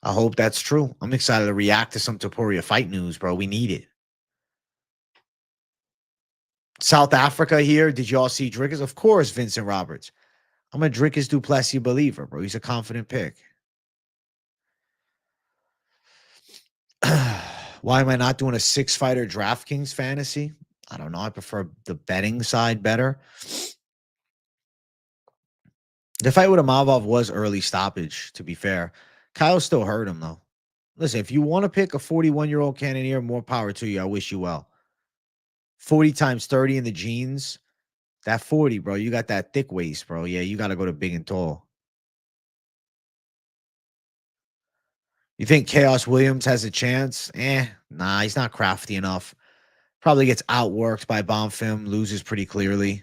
Speaker 1: I hope that's true. I'm excited to react to some Topuria fight news, bro. We need it. South Africa here. Did you all see Drickus? Of course, Vincent Roberts. I'm a Drickus Duplessis believer, bro. He's a confident pick. Why am I not doing a 6-fighter DraftKings fantasy? I don't know. I prefer the betting side better. The fight with Amavov was early stoppage, to be fair. Kyle still hurt him, though. Listen, if you want to pick a 41-year-old Cannoneer, more power to you. I wish you well. 40 times 30 in the jeans. That 40, bro. You got that thick waist, bro. Yeah, you got to go to big and tall. You think Chaos Williams has a chance? Nah, he's not crafty enough. Probably gets outworked by Bonfim, loses pretty clearly.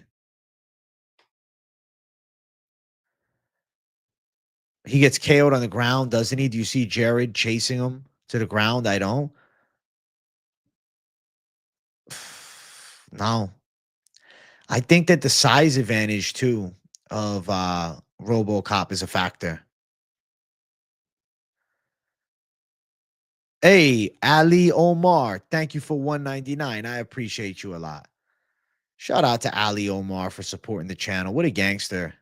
Speaker 1: He gets KO'd on the ground, doesn't he? Do you see Jared chasing him to the ground? I don't. No. I think that the size advantage, too, of RoboCop is a factor. Hey, Ali Omar, thank you for $1.99. I appreciate you a lot. Shout out to Ali Omar for supporting the channel. What a gangster.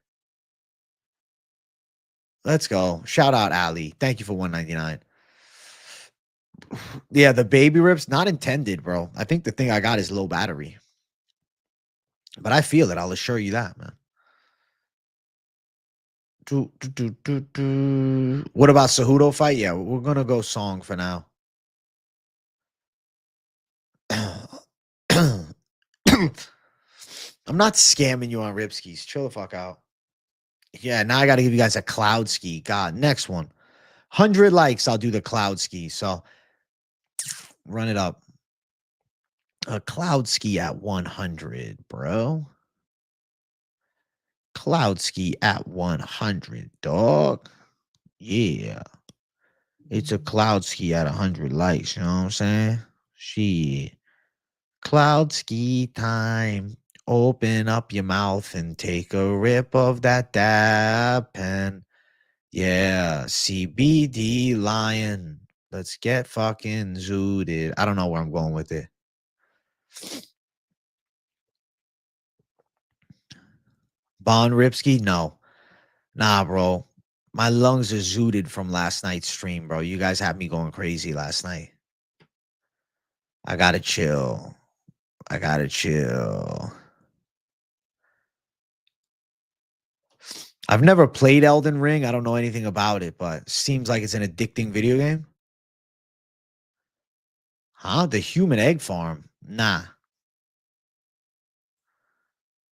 Speaker 1: Let's go. Shout out Ali. Thank you for $1.99. Yeah, the baby rips, not intended, bro. I think the thing I got is low battery. But I feel it. I'll assure you that, man. What about Cejudo fight? Yeah, we're gonna go song for now. I'm not scamming you on Ripskis. Chill the fuck out. Yeah, now I got to give you guys a cloud ski. God, next one. 100 likes, I'll do the cloud ski. So run it up. A cloud ski at 100, bro. Cloud ski at 100, dog. Yeah. It's a cloud ski at 100 likes. You know what I'm saying? Shit. Cloud ski time. Open up your mouth and take a rip of that dab pen. Yeah. CBD lion. Let's get fucking zooted. I don't know where I'm going with it. Bon Ripsky? No. Nah, bro. My lungs are zooted from last night's stream, bro. You guys had me going crazy last night. I gotta chill. I gotta chill. I've never played Elden Ring. I don't know anything about it, but seems like it's an addicting video game. Huh? The human egg farm? Nah.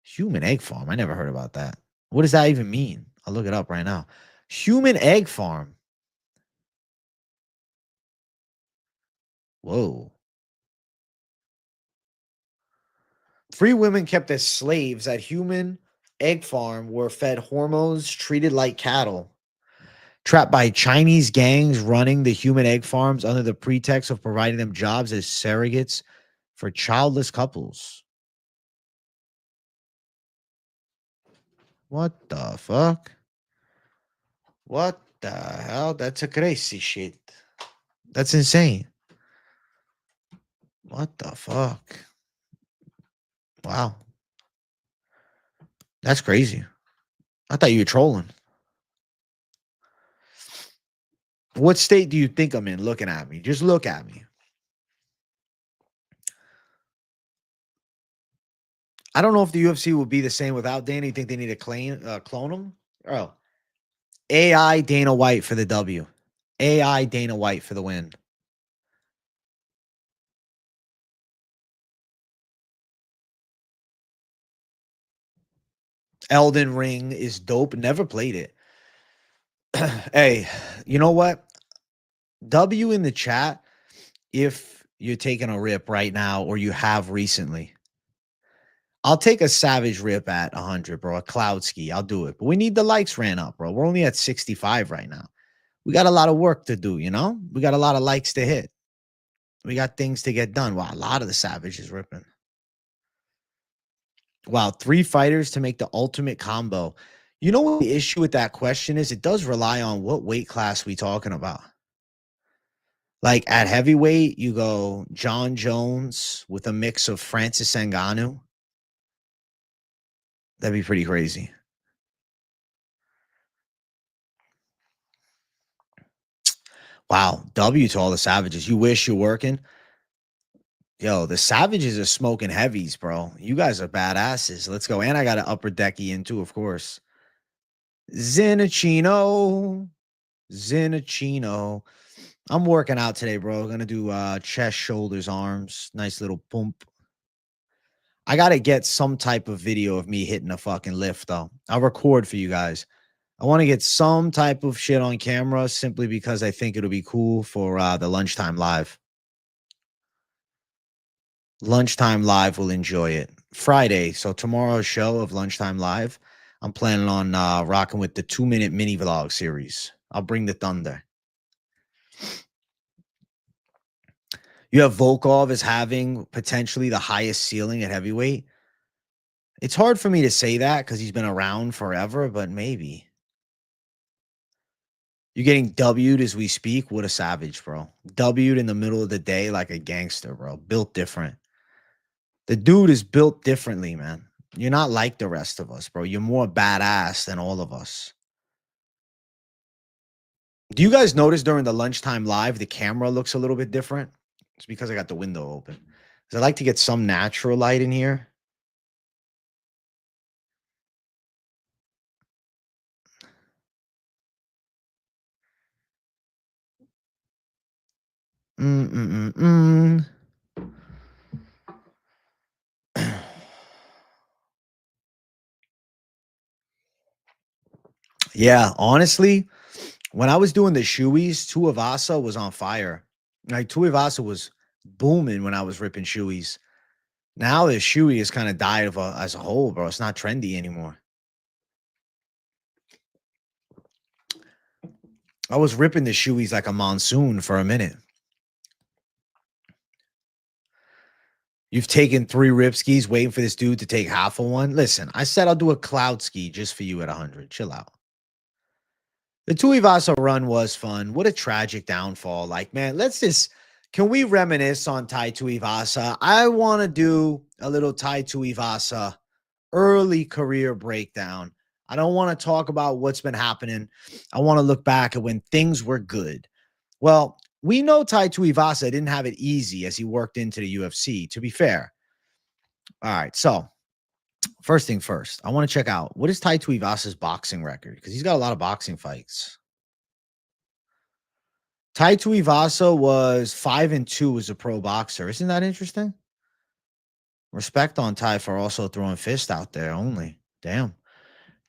Speaker 1: Human egg farm? I never heard about that. What does that even mean? I'll look it up right now. Human egg farm. Whoa. Free women kept as slaves at human egg farm were fed hormones, treated like cattle. Trapped by Chinese gangs running the human egg farms under the pretext of providing them jobs as surrogates for childless couples. What the fuck? What the hell? That's a crazy shit. That's insane. What the fuck? Wow. That's crazy. I thought you were trolling. What state do you think I'm in looking at me? Just look at me. I don't know if the UFC will be the same without Dana. You think they need to clone him? Oh, AI Dana White for the W. AI Dana White for the win. Elden Ring is dope. Never played it. Hey, you know what? W in the chat if you're taking a rip right now or you have recently. I'll take a savage rip at 100, bro. A cloud ski. I'll do it. But we need the likes ran up, bro. We're only at 65 right now. We got a lot of work to do, you know? We got a lot of likes to hit. We got things to get done. Wow, a lot of the savage is ripping. Wow, 3 fighters to make the ultimate combo. You know what the issue with that question is? It does rely on what weight class we talking about. Like at heavyweight, you go John Jones with a mix of Francis Ngannou. That'd be pretty crazy. Wow, W to all the savages. You wish you're working. Yo, the savages are smoking heavies, bro. You guys are badasses. Let's go. And I got an upper decky in too, of course. Zinachino. Zinachino. I'm working out today, bro. Gonna do chest, shoulders, arms. Nice little pump. I gotta get some type of video of me hitting a fucking lift, though. I'll record for you guys. I want to get some type of shit on camera simply because I think it'll be cool for the lunchtime live. Lunchtime live will enjoy it. Friday, so tomorrow's show of lunchtime live, I'm planning on rocking with the 2-minute mini vlog series. I'll bring the thunder. You have Volkov as having potentially the highest ceiling at heavyweight. It's hard for me to say that because he's been around forever, but maybe. You're getting W'd as we speak. What a savage, bro. W'd in the middle of the day like a gangster, bro. Built different. The dude is built differently, man. You're not like the rest of us, bro. You're more badass than all of us. Do you guys notice during the lunchtime live, the camera looks a little bit different? It's because I got the window open. Because I like to get some natural light in here. Yeah, honestly, when I was doing the shoeies, Tuivasa was on fire. Like Tuivasa was booming when I was ripping shoeies. Now the shoey is kind of died as a whole, bro. It's not trendy anymore. I was ripping the shoeies like a monsoon for a minute. You've taken 3 rip skis waiting for this dude to take half of one. Listen, I said I'll do a cloud ski just for you at 100. Chill out. The Tuivasa run was fun. What a tragic downfall. Like, man, can we reminisce on Tai Tuivasa? I want to do a little Tai Tuivasa early career breakdown. I don't want to talk about what's been happening. I want to look back at when things were good. Well, we know Tai Tuivasa didn't have it easy as he worked into the UFC, to be fair. All right, so first thing first, I want to check out what is Tai Tuivasa's boxing record because he's got a lot of boxing fights. Tai Tuivasa was 5-2 as a pro boxer. Isn't that interesting? Respect on Tai for also throwing fists out there only. Damn.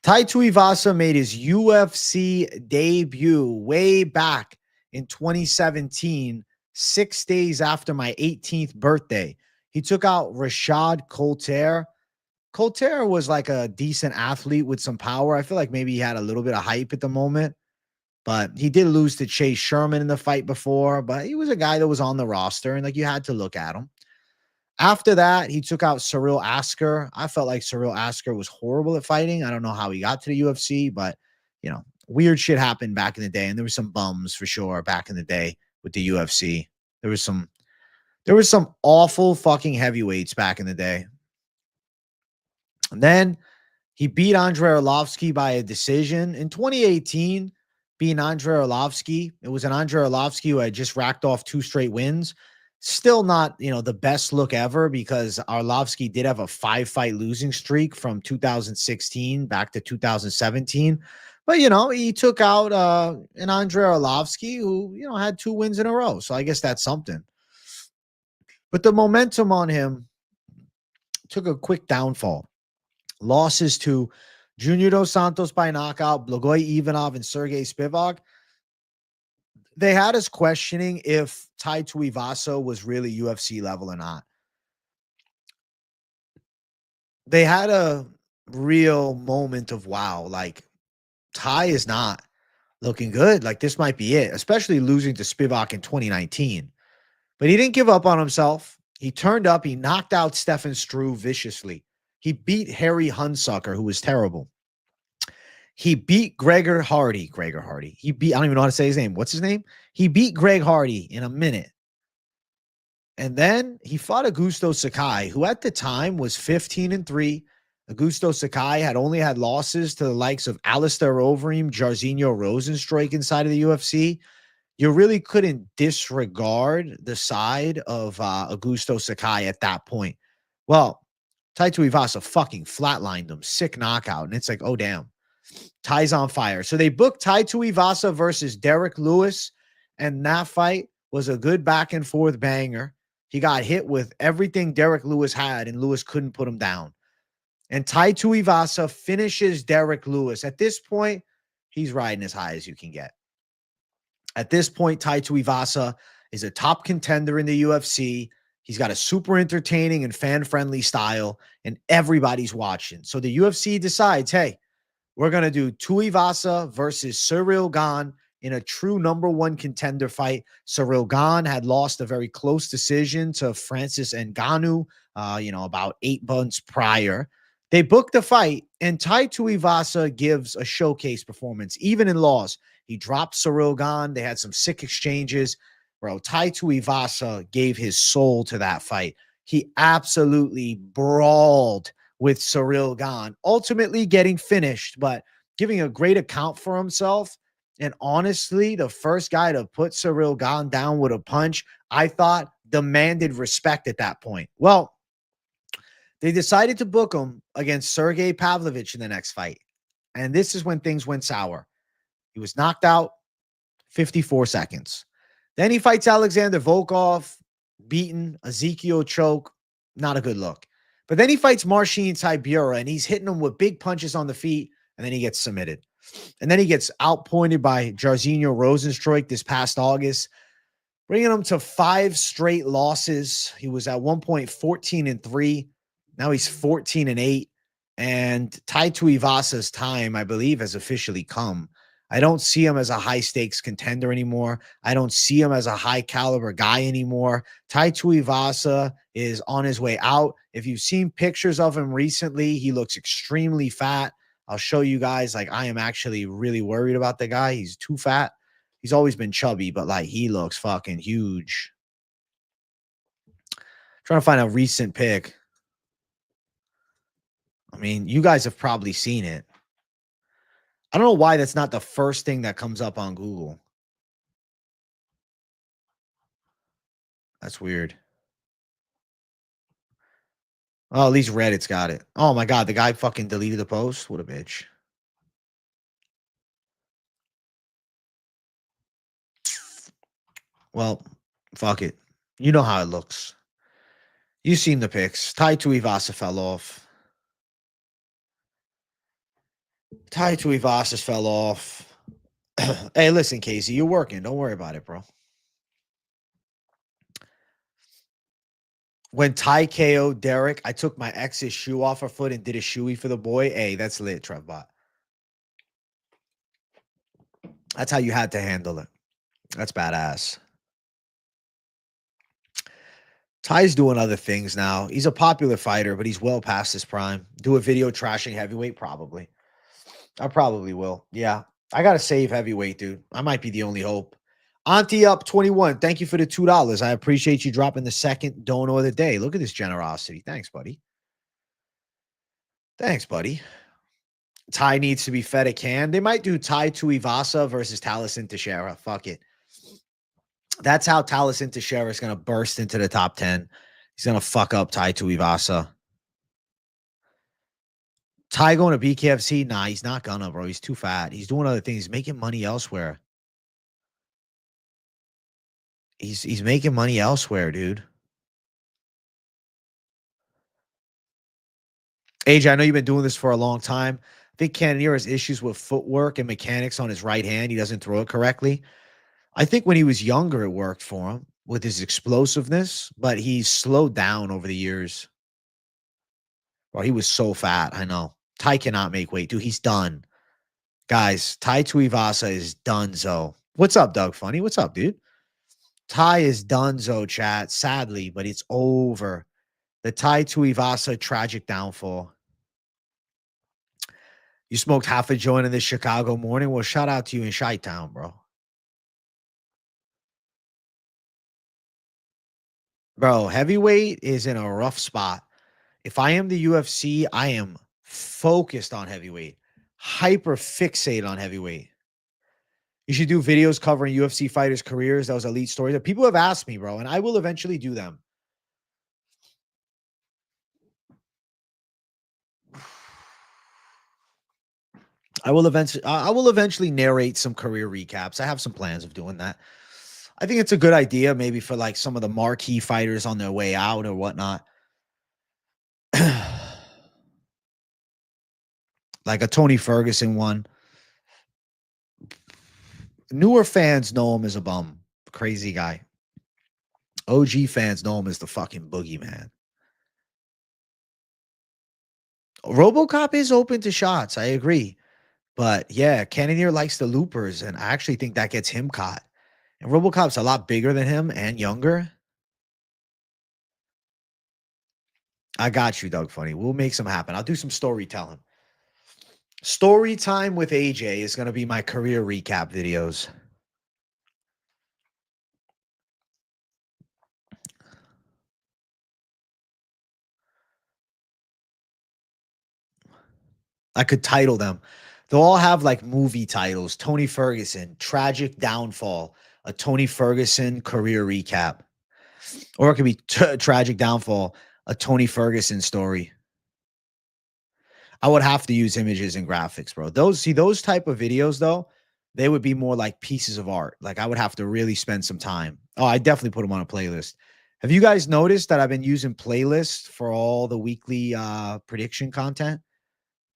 Speaker 1: Tai Tuivasa made his UFC debut way back in 2017, 6 days after my 18th birthday. He took out Rashad Coulter. Coulter was like a decent athlete with some power. I feel like maybe he had a little bit of hype at the moment, but he did lose to Chase Sherman in the fight before, but he was a guy that was on the roster and like you had to look at him. After that, he took out Cyril Asker. I felt like Cyril Asker was horrible at fighting. I don't know how he got to the UFC, but weird shit happened back in the day, and there were some bums for sure back in the day with the UFC. There was some awful fucking heavyweights back in the day. And then he beat Andrei Arlovsky by a decision in 2018. Being Andrei Arlovsky, it was an Andrei Arlovsky who had just racked off 2 straight wins. Still not, the best look ever because Arlovsky did have a 5-fight losing streak from 2016 back to 2017. But, he took out an Andrei Arlovsky who, had 2 wins in a row. So I guess that's something. But the momentum on him took a quick downfall. Losses to Junior Dos Santos by knockout, Blagoy Ivanov, and Sergey Spivak. They had us questioning if Tai Tuivasa was really UFC level or not. They had a real moment of wow, like Tai is not looking good. Like this might be it, especially losing to Spivak in 2019. But he didn't give up on himself. He turned up. He knocked out Stefan Struve viciously. He beat Harry Hunsucker, who was terrible. He beat Gregor Hardy. I don't even know how to say his name. What's his name? He beat Greg Hardy in a minute. And then he fought Augusto Sakai, who at the time was 15-3. Augusto Sakai had only had losses to the likes of Alistair Overeem, Jairzinho Rozenstruik inside of the UFC. You really couldn't disregard the side of Augusto Sakai at that point. Well, Tai Tuivasa fucking flatlined him. Sick knockout. And it's like, oh, damn. Tai's on fire. So they booked Tai Tuivasa versus Derek Lewis, and that fight was a good back and forth banger. He got hit with everything Derek Lewis had, and Lewis couldn't put him down. And Tai Tuivasa finishes Derek Lewis. At this point, he's riding as high as you can get. At this point, Tai Tuivasa is a top contender in the UFC. He's got a super entertaining and fan-friendly style, and everybody's watching. So the UFC decides, hey, we're going to do Tuivasa versus Cyril Gane in a true number 1 contender fight. Cyril Gane had lost a very close decision to Francis Ngannou, about 8 months prior. They booked the fight, and Tai Tuivasa gives a showcase performance, even in loss. He dropped Cyril Gane. They had some sick exchanges. Bro, Tai Tuivasa gave his soul to that fight. He absolutely brawled with Cyril Gane, ultimately getting finished, but giving a great account for himself. And honestly, the first guy to put Cyril Gane down with a punch, I thought demanded respect at that point. Well, they decided to book him against Sergey Pavlovich in the next fight. And this is when things went sour. He was knocked out 54 seconds. Then he fights Alexander Volkov, beaten, Ezekiel choke, not a good look. But then he fights Marcin Tybura, and he's hitting him with big punches on the feet, and then he gets submitted. And then he gets outpointed by Jairzinho Rozenstruik this past August, bringing him to 5 straight losses. He was at one point 14-3. Now he's 14-8. And Tai Tuivasa's time, I believe, has officially come. I don't see him as a high-stakes contender anymore. I don't see him as a high-caliber guy anymore. Tai Tuivasa is on his way out. If you've seen pictures of him recently, he looks extremely fat. I'll show you guys. Like, I am actually really worried about the guy. He's too fat. He's always been chubby, but, like, he looks fucking huge. Trying to find a recent pic. I mean, you guys have probably seen it. I don't know why that's not the first thing that comes up on Google. That's weird. Oh, at least Reddit's got it. Oh my God, the guy fucking deleted the post. What a bitch. Well, fuck it. You know how it looks. You've seen the pics. Tai Tuivasa fell off. Tai Tuivasa fell off. Hey, listen, Casey, you're working. Don't worry about it, bro. When Ty KO'd Derek, I took my ex's shoe off her foot and did a shoey for the boy. Hey, that's lit, Trevbot. That's how you had to handle it. That's badass. Ty's doing other things now. He's a popular fighter, but he's well past his prime. Do a video trashing heavyweight? Probably. I probably will. Yeah. I got to save heavyweight, dude. I might be the only hope. Auntie up 21. Thank you for the $2. I appreciate you dropping the second dono of the day. Look at this generosity. Thanks, buddy. Thanks, buddy. Ty needs to be fed a can. They might do Tai Tuivasa versus Taliesin Teixeira. Fuck it. That's how Taliesin Teixeira is going to burst into the top 10. He's going to fuck up Tai Tuivasa. Ty going to BKFC? Nah, he's not gonna, bro. He's too fat. He's doing other things. He's making money elsewhere. He's making money elsewhere, dude. AJ, I know you've been doing this for a long time. I think Cannonier has issues with footwork and mechanics on his right hand. He doesn't throw it correctly. I think when he was younger, it worked for him with his explosiveness, but he's slowed down over the years. Well, he was so fat. I know. Ty cannot make weight, dude. He's done. Guys, Tai Tuivasa is donezo. What's up, Doug Funny? What's up, dude? Ty is donezo, chat. Sadly, but it's over. The Tai Tuivasa tragic downfall. You smoked half a joint in this Chicago morning? Well, shout out to you in Chi-Town, bro. Bro, heavyweight is in a rough spot. If I am the UFC, I am focused on heavyweight. Hyper fixated on heavyweight. You should do videos covering UFC fighters' careers. That was elite stories. People have asked me, bro, and I will eventually do them. I will eventually narrate some career recaps. I have some plans of doing that. I think it's a good idea, maybe for like some of the marquee fighters on their way out or whatnot. Like a Tony Ferguson one. Newer fans know him as a bum. Crazy guy. OG fans know him as the fucking boogeyman. RoboCop is open to shots. I agree. But yeah, Cannonier likes the loopers, and I actually think that gets him caught. And RoboCop's a lot bigger than him and younger. I got you, Doug Funny. We'll make some happen. I'll do some storytelling. Story time with AJ is going to be my career recap videos. I could title them. They'll all have like movie titles. Tony Ferguson, Tragic Downfall, a Tony Ferguson career recap. Or it could be Tragic Downfall, a Tony Ferguson story. I would have to use images and graphics, bro. Those type of videos, though, They would be more like pieces of art. Like I would have to really spend some time. Oh, I definitely put them on a playlist. Have you guys noticed that I've been using playlists for all the weekly prediction content?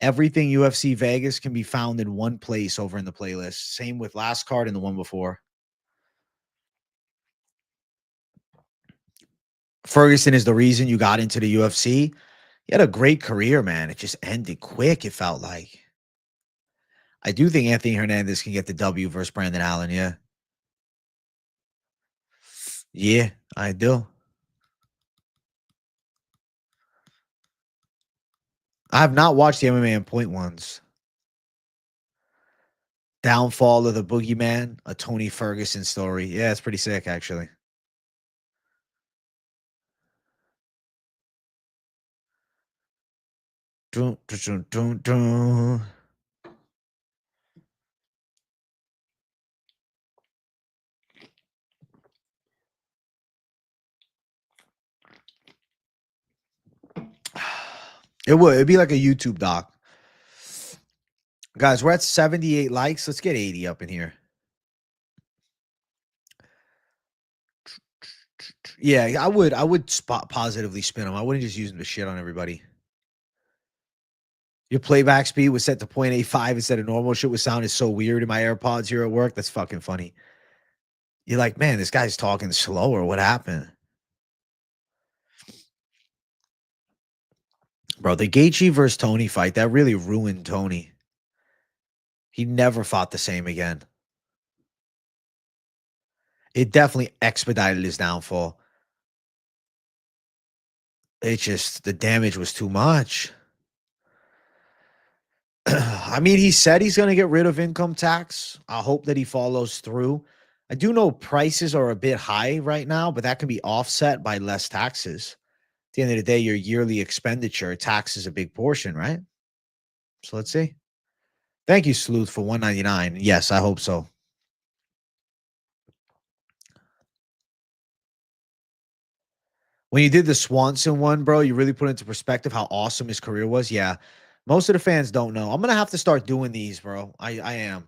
Speaker 1: Everything UFC Vegas can be found in one place over in the playlist. Same with last card and the one before. Ferguson is the reason you got into the UFC. He had a great career, man. It just ended quick, it felt like. I do think Anthony Hernandez can get the W versus Brandon Allen, yeah. Yeah, I do. I have not watched the MMA and Point ones. Downfall of the Boogeyman, a Tony Ferguson story. Yeah, it's pretty sick, actually. Dun, dun, dun, dun, dun. It would. It'd be like a YouTube doc. Guys, we're at 78 likes. Let's get 80 up in here. Yeah, I would spot positively spin them. I wouldn't just use them to shit on everybody. Your playback speed was set to 0.85 instead of normal. Shit was sounding so weird in my AirPods here at work. That's fucking funny. You're like, man, this guy's talking slower. What happened? Bro, the Gaethje versus Tony fight, that really ruined Tony. He never fought the same again. It definitely expedited his downfall. It just, the damage was too much. I mean, he said he's going to get rid of income tax. I hope that he follows through. I do know prices are a bit high right now, but that can be offset by less taxes. At the end of the day, your yearly expenditure, tax is a big portion, right? So let's see. Thank you, Sleuth, for $1.99. Yes, I hope so. When you did the Swanson one, bro, you really put into perspective how awesome his career was. Yeah. Most of the fans don't know. I'm going to have to start doing these, bro. I am.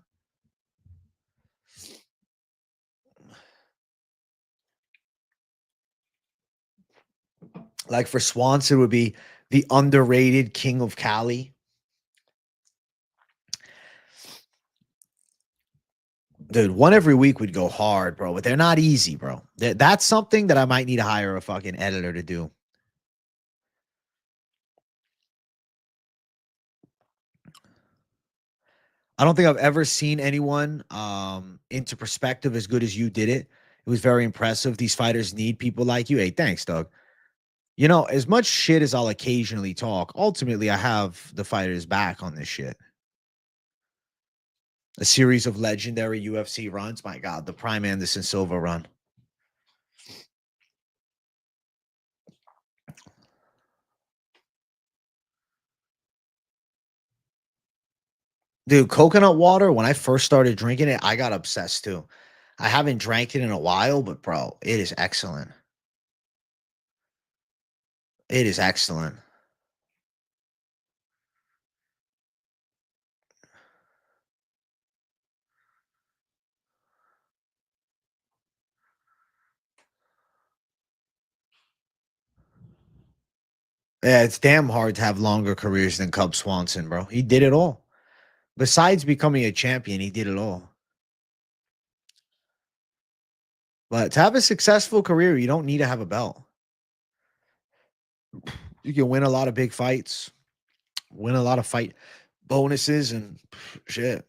Speaker 1: Like for Swanson would be the underrated King of Cali. Dude, one every week would go hard, bro, but they're not easy, bro. That's something that I might need to hire a fucking editor to do. I don't think I've ever seen anyone into perspective as good as you did it. It was very impressive. These fighters need people like you. Hey, thanks, Doug. You know, as much shit as I'll occasionally talk, ultimately I have the fighters back on this shit. A series of legendary UFC runs. My God, the Prime Anderson Silva run. Dude, coconut water, when I first started drinking it, I got obsessed too. I haven't drank it in a while, but bro, it is excellent. It is excellent. Yeah, it's damn hard to have longer careers than Cub Swanson, bro. He did it all. Besides becoming a champion, he did it all. But to have a successful career, you don't need to have a belt. You can win a lot of big fights, win a lot of fight bonuses, and shit.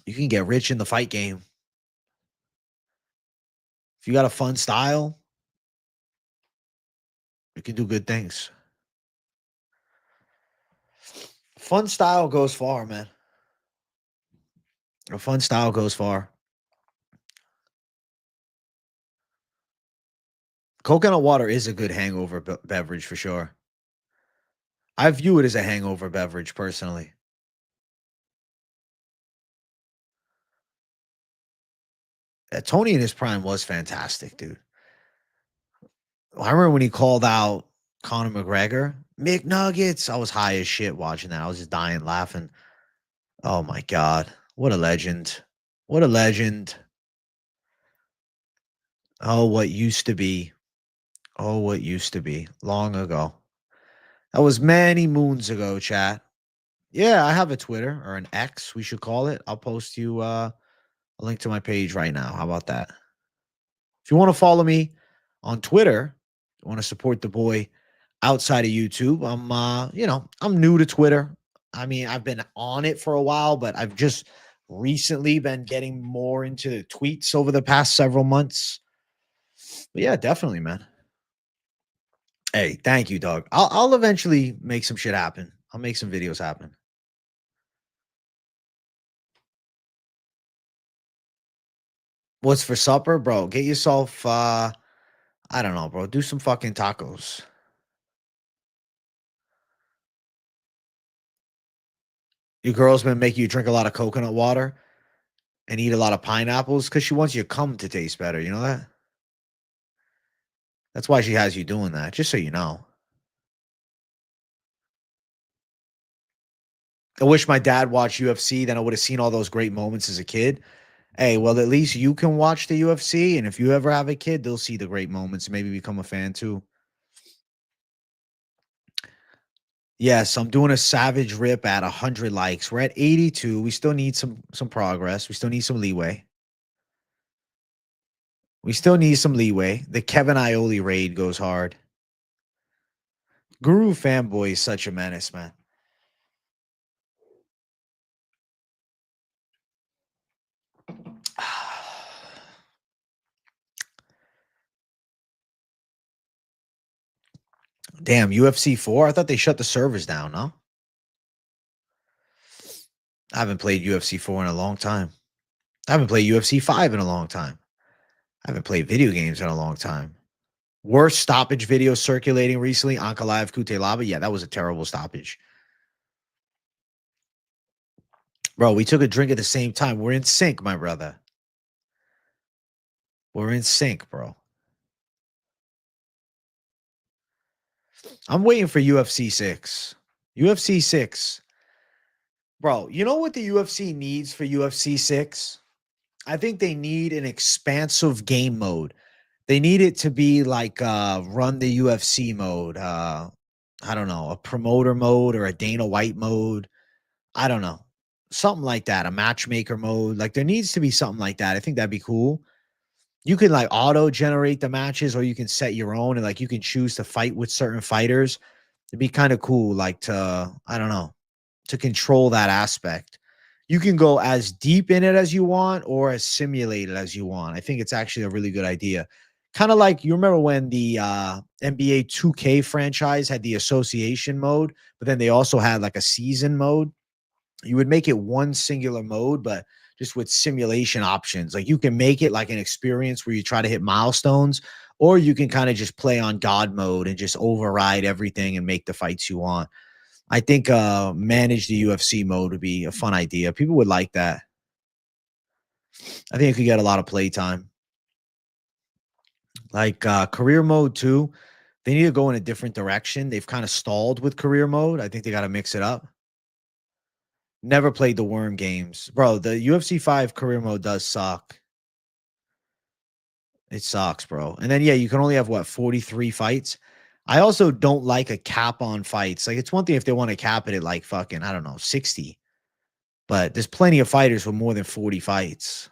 Speaker 1: You can get rich in the fight game. If you got a fun style, you can do good things. Fun style goes far, man. A fun style goes far. Coconut water is a good hangover beverage for sure. I view it as a hangover beverage personally. Tony in his prime was fantastic, dude. I remember when he called out Conor McGregor, McNuggets. I was high as shit watching that. I was just dying laughing. Oh my God. What a legend. What a legend. Oh, what used to be. Oh, what used to be long ago. That was many moons ago, chat. Yeah, I have a Twitter or an X, we should call it. I'll post you a link to my page right now. How about that? If you want to follow me on Twitter, you want to support the boy outside of YouTube, I'm new to Twitter. I mean, I've been on it for a while, but I've just recently been getting more into the tweets over the past several months. But yeah, definitely, man. Hey, thank you, dog. I'll eventually make some shit happen. I'll make some videos happen. What's for supper, bro? Get yourself I don't know, bro. Do some fucking tacos. Your girl's been making you drink a lot of coconut water and eat a lot of pineapples because she wants your cum to taste better. You know that? That's why she has you doing that, just so you know. I wish my dad watched UFC, then I would have seen all those great moments as a kid. Hey, well, at least you can watch the UFC, and if you ever have a kid, they'll see the great moments and maybe become a fan too. Yes, I'm doing a savage rip at 100 likes. We're at 82. We still need some progress. We still need some leeway. We still need some leeway. The Kevin Ioli raid goes hard. Guru fanboy is such a menace, man. Damn, UFC 4? I thought they shut the servers down, no? I haven't played UFC 4 in a long time. I haven't played UFC 5 in a long time. I haven't played video games in a long time. Worst stoppage video circulating recently, Ankalaev Kutelaba. Yeah, that was a terrible stoppage. Bro, we took a drink at the same time. We're in sync, my brother. We're in sync, bro. I'm waiting for UFC 6. UFC 6. Bro, you know what the UFC needs for UFC 6? I think they need an expansive game mode. They need it to be like run the UFC mode. I don't know, a promoter mode or a Dana White mode. I don't know. Something like that, a matchmaker mode. Like there needs to be something like that. I think that'd be cool. You can like auto generate the matches or you can set your own and like you can choose to fight with certain fighters. It'd be kind of cool like to I don't know, to control that aspect. You can go as deep in it as you want or as simulated as you want. I think it's actually a really good idea. Kind of like you remember when the NBA 2K franchise had the association mode, but then they also had like a season mode. You would make it one singular mode, but just with simulation options. Like you can make it like an experience where you try to hit milestones, or you can kind of just play on God mode and just override everything and make the fights you want. I think manage the UFC mode would be a fun idea. People would like that. I think it could get a lot of play time. Like career mode too. They need to go in a different direction. They've kind of stalled with career mode. I think they got to mix it up. Never played the worm games. Bro, the UFC 5 career mode does suck. It sucks, bro. And then yeah, you can only have what 43 fights. I also don't like a cap on fights. Like it's one thing if they want to cap it at like fucking, I don't know, 60. But there's plenty of fighters with more than 40 fights.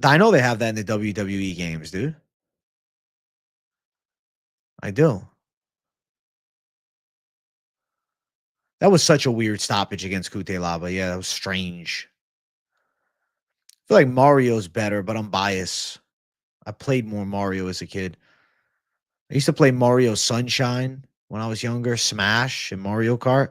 Speaker 1: I know they have that in the WWE games, dude. I do. That was such a weird stoppage against Kutelaba. Yeah, that was strange. I feel like Mario's better, but I'm biased. I played more Mario as a kid. I used to play Mario Sunshine when I was younger, Smash and Mario Kart.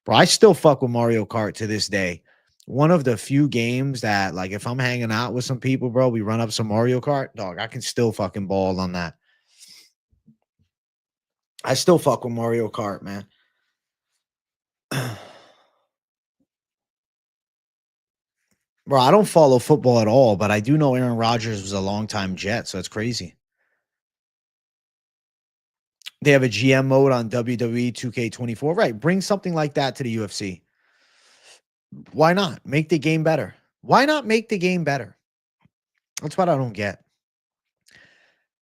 Speaker 1: Bro, I still fuck with Mario Kart to this day. One of the few games that, like, if I'm hanging out with some people, bro, we run up some Mario Kart, dog, I can still fucking ball on that. I still fuck with Mario Kart, man. Bro, I don't follow football at all, but I do know Aaron Rodgers was a longtime Jet, so it's crazy. They have a GM mode on WWE 2K24. Right. Bring something like that to the UFC. Why not make the game better? Why not make the game better? That's what I don't get.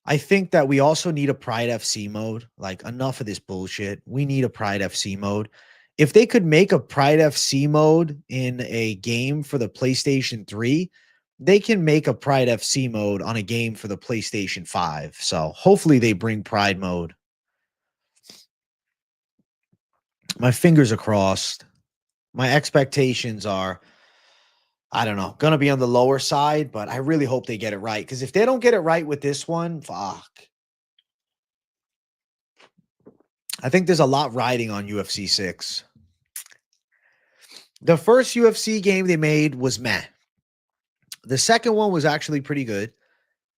Speaker 1: I think that we also need a Pride FC mode. Like, enough of this bullshit. We need a Pride FC mode. If they could make a Pride FC mode in a game for the PlayStation 3, they can make a Pride FC mode on a game for the PlayStation 5. So hopefully they bring Pride mode. My fingers are crossed. My expectations are, I don't know, gonna be on the lower side, but I really hope they get it right. Because if they don't get it right with this one, fuck. I think there's a lot riding on UFC 6. The first UFC game they made was meh. The second one was actually pretty good.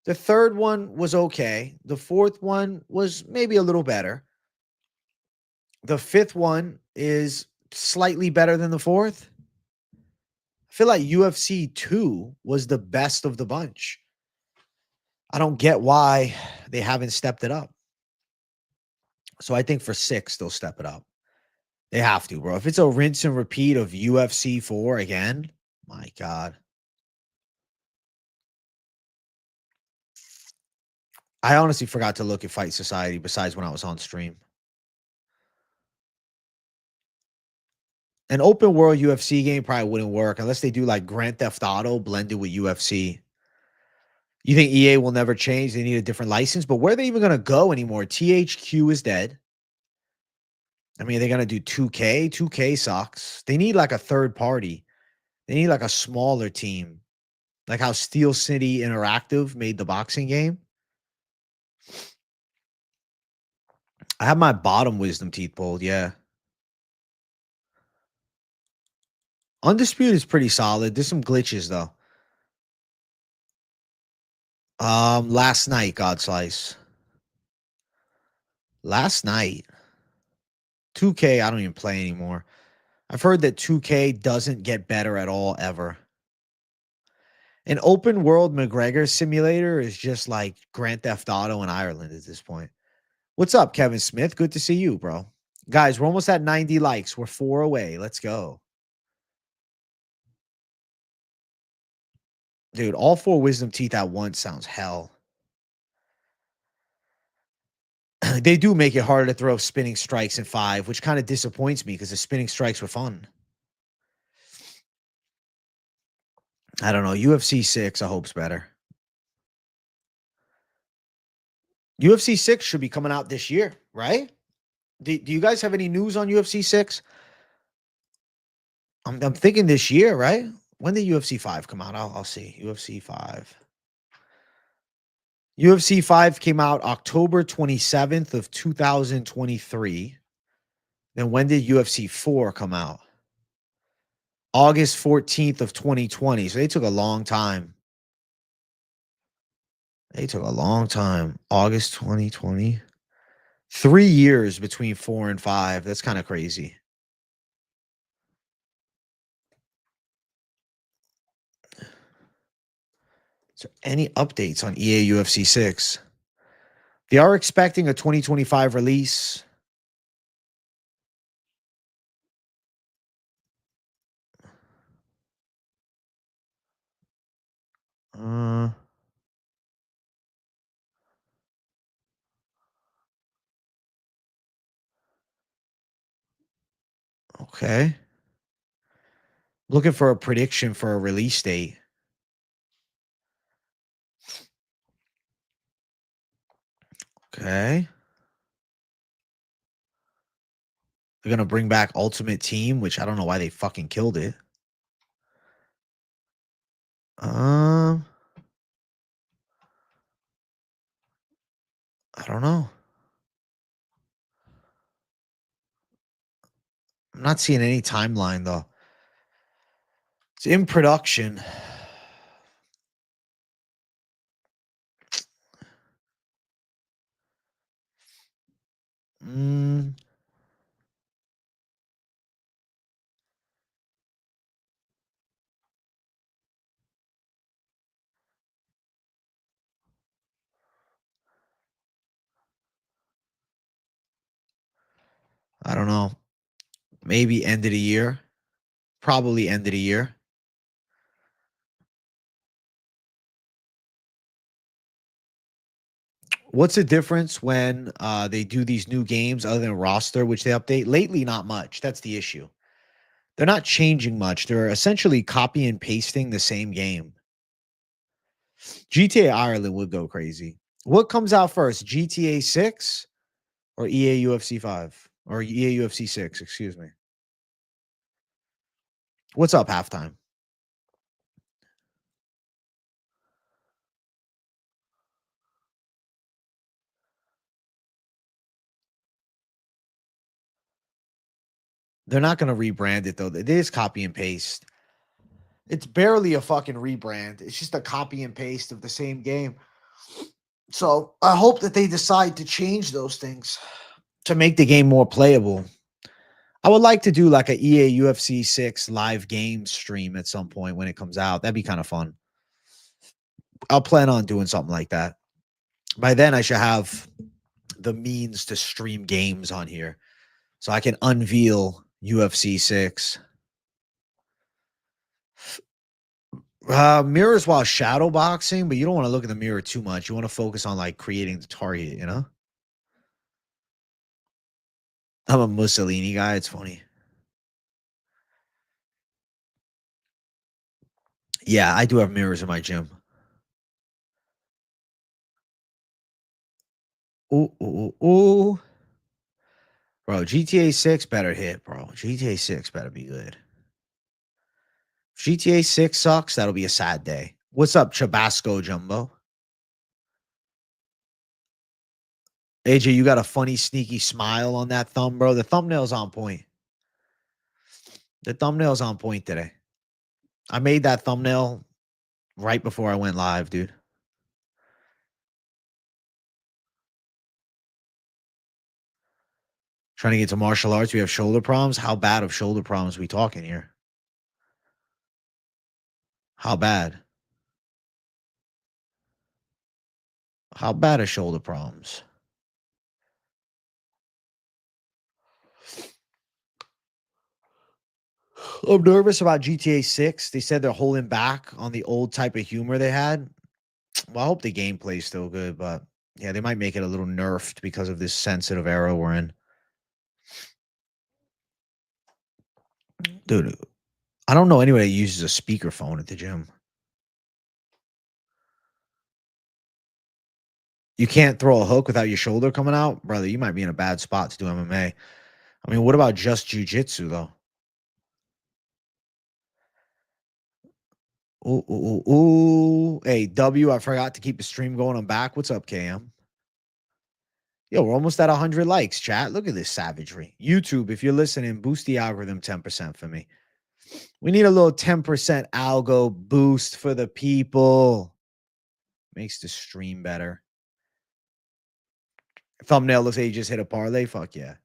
Speaker 1: The third one was okay. The fourth one was maybe a little better. The fifth one is slightly better than the fourth. I feel like UFC 2 was the best of the bunch. I don't get why they haven't stepped it up. So I think for 6, they'll step it up. They have to, bro. If it's a rinse and repeat of UFC 4 again, my God. I honestly forgot to look at Fight Society besides when I was on stream. An open world UFC game probably wouldn't work unless they do like Grand Theft Auto blended with UFC. You think EA will never change? They need a different license, but where are they even going to go anymore? THQ is dead. I mean, are they going to do 2K? 2K sucks. They need like a third party. They need like a smaller team, like how Steel City Interactive made the boxing game. I have my bottom wisdom teeth pulled. Yeah. Undisputed is pretty solid. There's some glitches though. Last night, God Slice. Last night. 2K, I don't even play anymore. I've heard that 2K doesn't get better at all ever. An open world McGregor simulator is just like Grand Theft Auto in Ireland at this point. What's up, Kevin Smith? Good to see you, bro. Guys, we're almost at 90 likes. We're 4 away. Let's go. Dude, all 4 wisdom teeth at once sounds hell. They do make it harder to throw spinning strikes in 5, which kind of disappoints me because the spinning strikes were fun. I don't know. UFC 6, I hope's better. UFC 6 should be coming out this year, right? Do you guys have any news on UFC 6? I'm thinking this year, right? When did UFC 5 come out? I'll see. UFC 5. UFC 5 came out October 27th of 2023. Then when did UFC 4 come out? August 14th of 2020. So they took a long time. They took a long time. August 2020. 3 years between 4 and 5. That's kind of crazy. So any updates on EA UFC 6? They are expecting a 2025 release. Okay. Looking for a prediction for a release date. Okay. They're gonna bring back Ultimate Team, which I don't know why they fucking killed it. I don't know. I'm not seeing any timeline though. It's in production. Mm, I don't know. Maybe end of the year. Probably end of the year. What's the difference when they do these new games other than roster, which they update? Lately, not much. That's the issue. They're not changing much. They're essentially copy and pasting the same game. GTA Ireland would go crazy. What comes out first, GTA 6 or EA UFC 5? Or EA UFC 6, excuse me. What's up, halftime? They're not going to rebrand it, though. It is copy and paste. It's barely a fucking rebrand. It's just a copy and paste of the same game. So I hope that they decide to change those things to make the game more playable. I would like to do like a EA UFC 6 live game stream at some point when it comes out. That'd be kind of fun. I'll plan on doing something like that. By then, I should have the means to stream games on here so I can unveil UFC 6. Mirrors while shadow boxing, but you don't want to look in the mirror too much. You want to focus on like creating the target, you know? I'm a Mussolini guy. It's funny. Yeah, I do have mirrors in my gym. Ooh, ooh, ooh, ooh. Bro, GTA 6 better hit, bro. GTA 6 better be good. If GTA 6 sucks, that'll be a sad day. What's up, Chabasco Jumbo? AJ, you got a funny, sneaky smile on that thumb, bro. The thumbnail's on point. The thumbnail's on point today. I made that thumbnail right before I went live, dude. Trying to get to martial arts. We have shoulder problems. How bad of shoulder problems we talking here? How bad? How bad are shoulder problems? I'm nervous about GTA 6. They said they're holding back on the old type of humor they had. Well, I hope the gameplay's still good, but yeah, they might make it a little nerfed because of this sensitive era we're in. Dude, I don't know anybody that uses a speakerphone at the gym. You can't throw a hook without your shoulder coming out? Brother, you might be in a bad spot to do MMA. I mean, what about just jujitsu, though? Ooh, ooh, ooh, ooh. Hey, W, I forgot to keep the stream going. I'm back. What's up, KM? Yo, we're almost at 100 likes, chat. Look at this savagery. YouTube, if you're listening, boost the algorithm 10% for me. We need a little 10% algo boost for the people. Makes the stream better. Thumbnail looks like you just hit a parlay. Fuck yeah.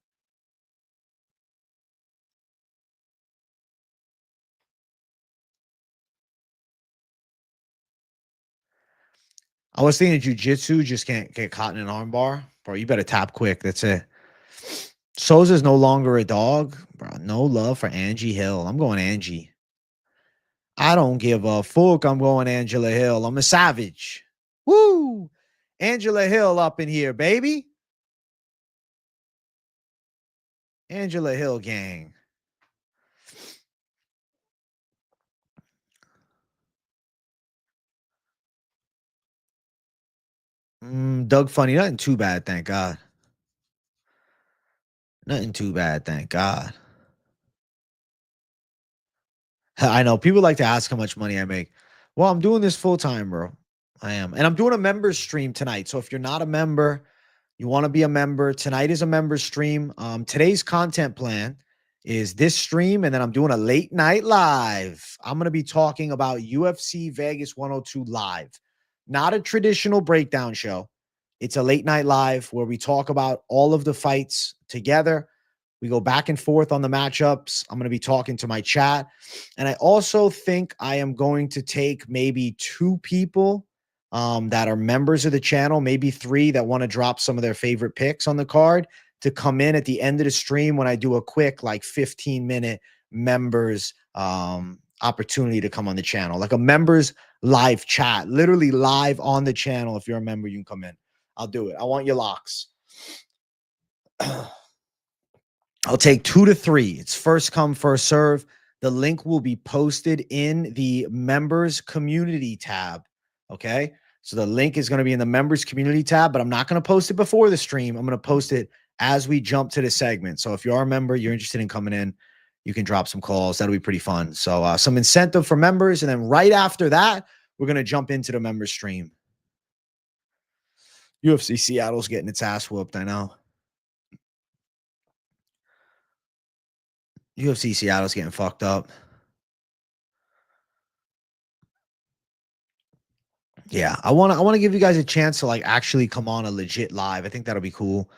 Speaker 1: I was thinking jujitsu just can't get caught in an armbar. Bro, you better tap quick. That's it. Souza's no longer a dog. Bro, no love for Angie Hill. I'm going Angie. I don't give a fuck. I'm going Angela Hill. I'm a savage. Woo! Angela Hill up in here, baby. Angela Hill gang. Doug Funny, nothing too bad, thank God. Nothing too bad, thank God. I know people like to ask how much money I make. Well, I'm doing this full time, bro. I am. And I'm doing a members stream tonight. So if you're not a member, you want to be a member, tonight is a members stream. Today's content plan is this stream, and then I'm doing a late night live. I'm going to be talking about UFC Vegas 102 live. Not a traditional breakdown show. It's a late night live where we talk about all of the fights together. We go back and forth on the matchups. I'm going to be talking to my chat. And I also think I am going to take maybe 2 people that are members of the channel, maybe 3 that want to drop some of their favorite picks on the card to come in at the end of the stream when I do a quick, like 15-minute members opportunity to come on the channel, like a members live chat, literally live on the channel. If you're a member, you can come in. I'll do it. I want your locks. I'll take 2 to 3. It's first come, first serve. The link will be posted in the members community tab. Okay. So the link is going to be in the members community tab, but I'm not going to post it before the stream. I'm going to post it as we jump to the segment. So if you are a member, you're interested in coming in, you can drop some calls. That'll be pretty fun. So some incentive for members. And then right after that, we're going to jump into the members stream. UFC Seattle's getting its ass whooped. I know. UFC Seattle's getting fucked up. Yeah, I want to give you guys a chance to like actually come on a legit live. I think that'll be cool.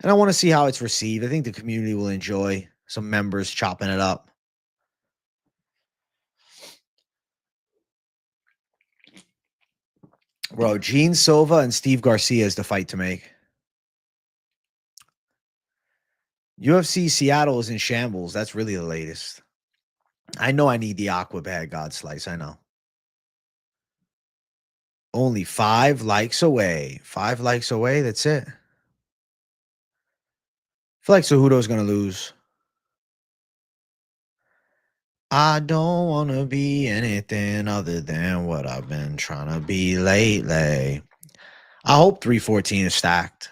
Speaker 1: And I want to see how it's received. I think the community will enjoy some members chopping it up. Bro, Gene Silva and Steve Garcia is the fight to make. UFC Seattle is in shambles. That's really the latest. I know I need the Aqua Bag God Slice. I know. Only 5 likes away. 5 likes away. That's it. I feel like Cejudo's going to lose. I don't want to be anything other than what I've been trying to be lately. I hope 314 is stacked.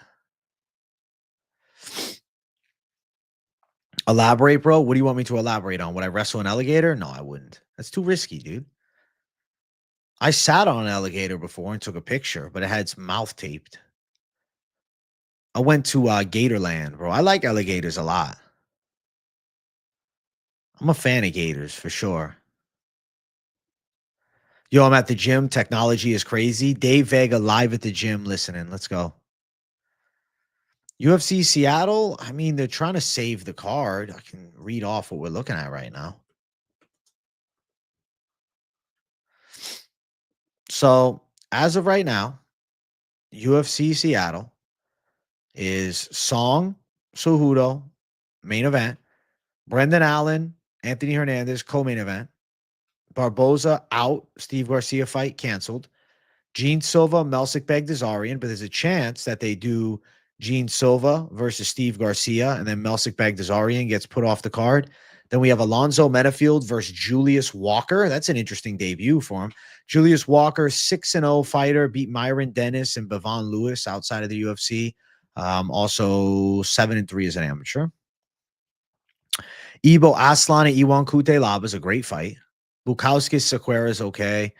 Speaker 1: Elaborate, bro. What do you want me to elaborate on? Would I wrestle an alligator? No, I wouldn't. That's too risky, dude. I sat on an alligator before and took a picture, but it had its mouth taped. I went to Gatorland, bro. I like alligators a lot. I'm a fan of gators for sure. Yo, I'm at the gym. Technology is crazy. Dave Vega live at the gym listening. Let's go. UFC Seattle. I mean, they're trying to save the card. I can read off what we're looking at right now. So, as of right now, UFC Seattle is Song, Cejudo, main event. Brendan Allen, Anthony Hernandez, co-main event. Barboza out. Steve Garcia fight canceled. Gene Silva, Melsik Bagdasarian, but there's a chance that they do Gene Silva versus Steve Garcia, and then Melsik Bagdasarian gets put off the card. Then we have Alonzo Metafield versus Julius Walker. That's an interesting debut for him. Julius Walker, 6-0 fighter, beat Myron Dennis and Bevon Lewis outside of the UFC. Also 7-3 as an amateur. Ibo Aslan and Iwan Kutelaba is a great fight. Bukowskis Sequeira is okay.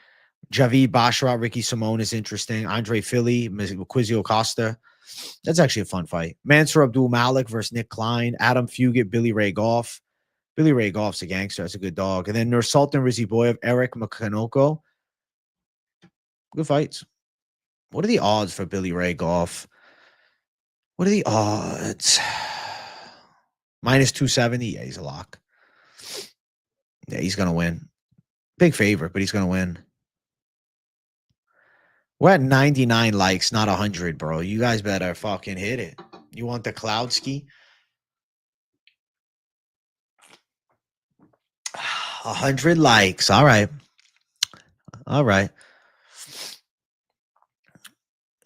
Speaker 1: Javid Basharat, Ricky Simone is interesting. Andre Philly, Quizio Costa. That's actually a fun fight. Mansour Abdul Malik versus Nick Klein. Adam Fugit, Billy Ray Goff. Billy Ray Goff's a gangster. That's a good dog. And then Nursultan Riziboyev, Eric Makanoko. Good fights. What are the odds for Billy Ray Goff? What are the odds? Minus 270. Yeah, he's a lock. Yeah, he's going to win. Big favorite, but he's going to win. We're at 99 likes, not 100, bro. You guys better fucking hit it. You want the cloud ski? 100 likes. All right. All right.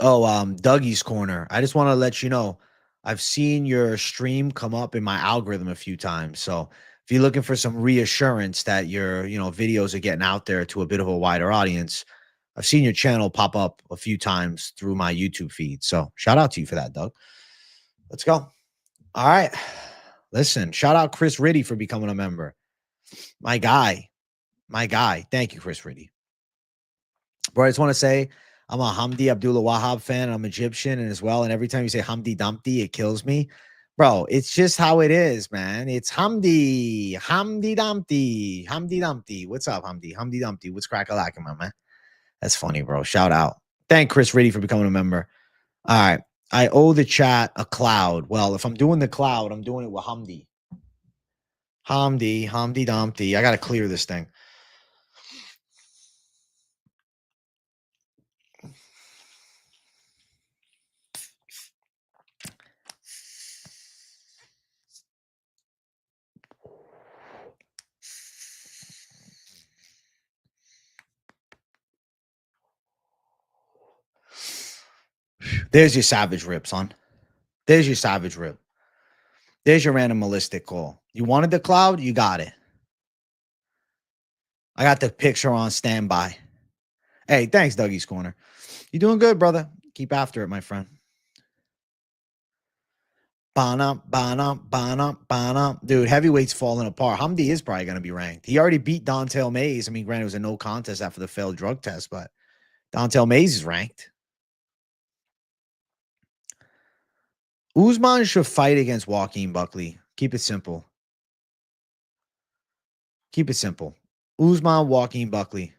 Speaker 1: Oh, Dougie's Corner. I just want to let you know, I've seen your stream come up in my algorithm a few times. So if you're looking for some reassurance that your, videos are getting out there to a bit of a wider audience, I've seen your channel pop up a few times through my YouTube feed. So shout out to you for that, Doug. Let's go. All right. Listen, shout out Chris Riddy for becoming a member. My guy. Thank you, Chris Riddy. Bro, I just want to say I'm a Hamdi Abdullah Wahab fan. And I'm Egyptian and as well. And every time you say Hamdi Dumpty, it kills me. Bro, it's just how it is, man. It's Hamdi Dumpty. What's up, Hamdi Dumpty? What's crack-a-lacking, my man? That's funny, bro. Shout out. Thank Chris Riddy for becoming a member. All right. I owe the chat a cloud. Well, if I'm doing the cloud, I'm doing it with Hamdi. Hamdi Dumpty. I got to clear this thing. There's your savage rip, son. There's your savage rip. There's your animalistic call. You wanted the cloud? You got it. I got the picture on standby. Hey, thanks, Dougie's Corner. You doing good, brother. Keep after it, my friend. Dude, heavyweight's falling apart. Hamdi is probably going to be ranked. He already beat Dontel Mays. I mean, granted, it was a no contest after the failed drug test, but Dontel Mays is ranked. Usman should fight against Joaquin Buckley. Keep it simple. Keep it simple. Usman, Joaquin Buckley.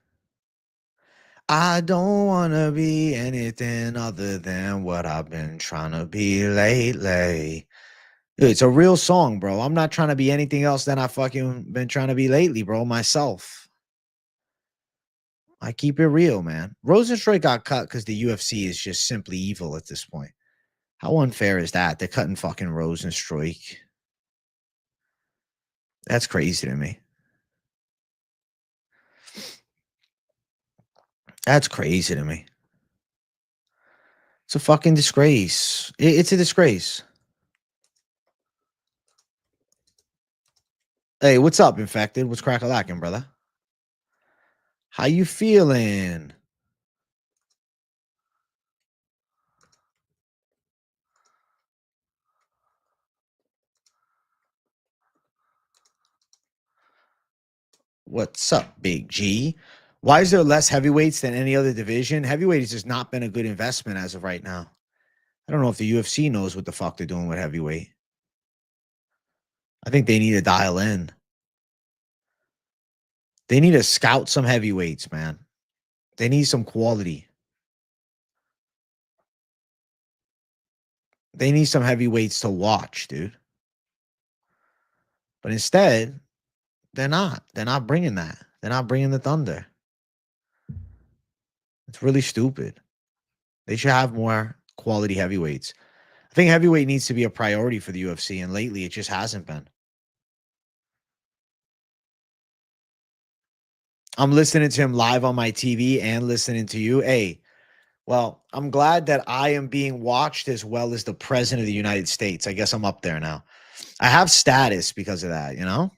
Speaker 1: I don't want to be anything other than what I've been trying to be lately. Dude, it's a real song, bro. I'm not trying to be anything else than I fucking been trying to be lately, bro. Myself. I keep it real, man. Rosenstruik got cut because the UFC is just simply evil at this point. How unfair is that? They're cutting fucking Rosenstruik. That's crazy to me. That's crazy to me. It's a fucking disgrace. It's a disgrace. Hey, what's up, Infected? What's crack-a-lacking, brother? How you feeling? What's up, Big G? Why is there less heavyweights than any other division? Heavyweight has just not been a good investment as of right now. I don't know if the UFC knows what the fuck they're doing with heavyweight. I think they need to dial in. They need to scout some heavyweights, man. They need some quality. They need some heavyweights to watch, dude. But instead, they're not. They're not bringing that. They're not bringing the thunder. It's really stupid. They should have more quality heavyweights. I think heavyweight needs to be a priority for the UFC, and lately it just hasn't been. I'm listening to him live on my TV and listening to you. Hey, well, I'm glad that I am being watched as well as the president of the United States. I guess I'm up there now. I have status because of that, you know?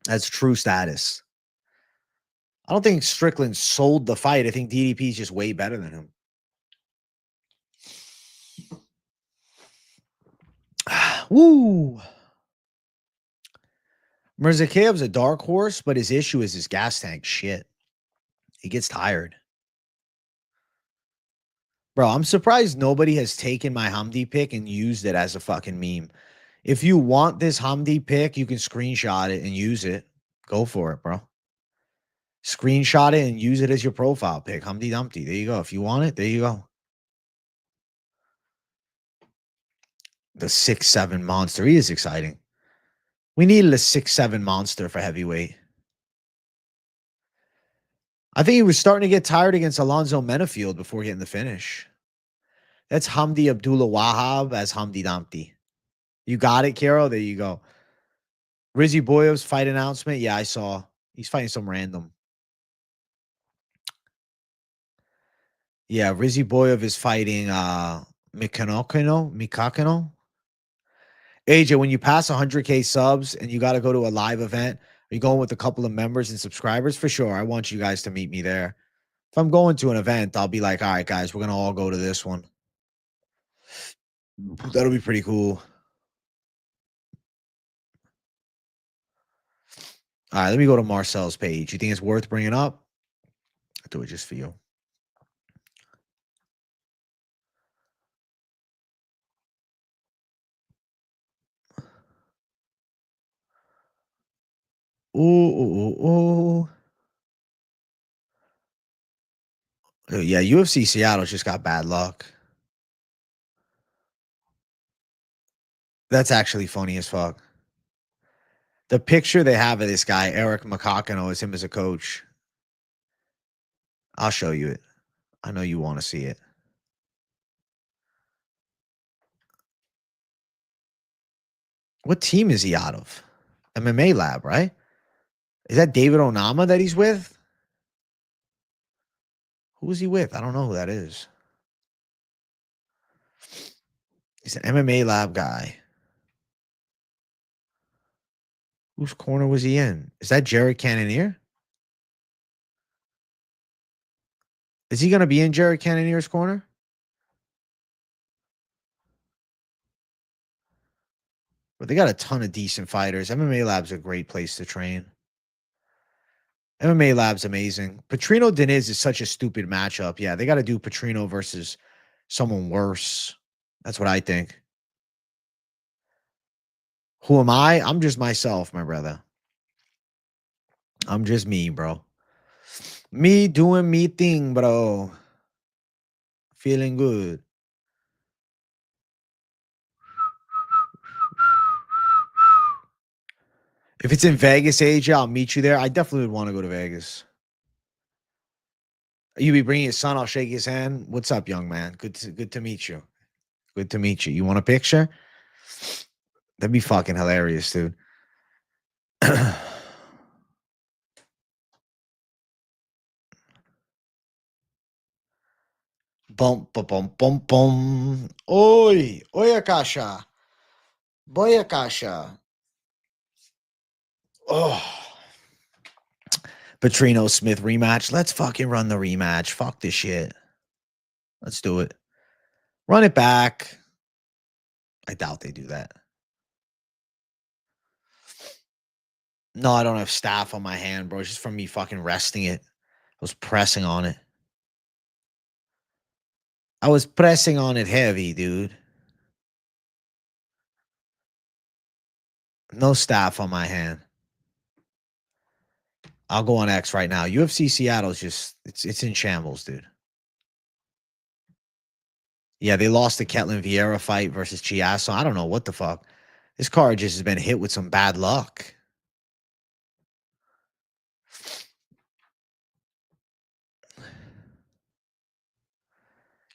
Speaker 1: That's true status. I don't think Strickland sold the fight. I think DDP is just way better than him. Woo! Mirzakhev's a dark horse, but his issue is his gas tank shit. He gets tired. Bro, I'm surprised nobody has taken my Hamdi pick and used it as a fucking meme. If you want this Hamdi pick, you can screenshot it and use it. Go for it, bro. Screenshot it and use it as your profile pick. Humpty Dumpty. There you go. If you want it, there you go. The 6'7" monster. He is exciting. We needed a 6'7" monster for heavyweight. I think he was starting to get tired against Alonzo Menafield before getting the finish. That's Hamdi Abdullah Wahab as Hamdi Dumpty. You got it, Karo? There you go. Rizzy Boyov's fight announcement. Yeah, I saw. He's fighting some random. Yeah, Rizzy Boyov is fighting Mikakino. AJ, when you pass 100K subs and you got to go to a live event, are you going with a couple of members and subscribers? For sure. I want you guys to meet me there. If I'm going to an event, I'll be like, all right, guys, we're going to all go to this one. That'll be pretty cool. All right, let me go to Marcel's page. You think it's worth bringing up? I'll do it just for you. Ooh. Yeah, UFC Seattle just got bad luck. That's actually funny as fuck. The picture they have of this guy, Eric Makhachev, is him as a coach. I'll show you it. I know you want to see it. What team is he out of? MMA Lab, right? Is that David Onama that he's with? Who is he with? I don't know who that is. He's an MMA lab guy. Whose corner was he in? Is that Jared Cannonier? Is he going to be in Jared Cannonier's corner? But they got a ton of decent fighters. MMA Lab's a great place to train. MMA Lab's amazing. Petrino Diniz is such a stupid matchup. Yeah, they got to do Petrino versus someone worse. That's what I think. Who am I? I'm just myself, my brother. I'm just me, bro. Me doing me thing, bro. Feeling good. If it's in Vegas, AJ, I'll meet you there. I definitely would want to go to Vegas. You be bringing your son. I'll shake his hand. What's up, young man? Good to meet you. Good to meet you. You want a picture? That'd be fucking hilarious, dude. Bum, bum, bum, bum, bum. Oi, oi, Akasha. Boy, Akasha. Oh. Petrino Smith rematch. Let's fucking run the rematch. Fuck this shit. Let's do it. Run it back. I doubt they do that. No, I don't have staff on my hand, bro. It's just from me fucking resting it. I was pressing on it. I was pressing on it heavy, dude. No staff on my hand. I'll go on X right now. UFC Seattle's just it's in shambles, dude. Yeah, they lost the Ketlin Vieira fight versus Chiasso. I don't know what the fuck. This card just has been hit with some bad luck.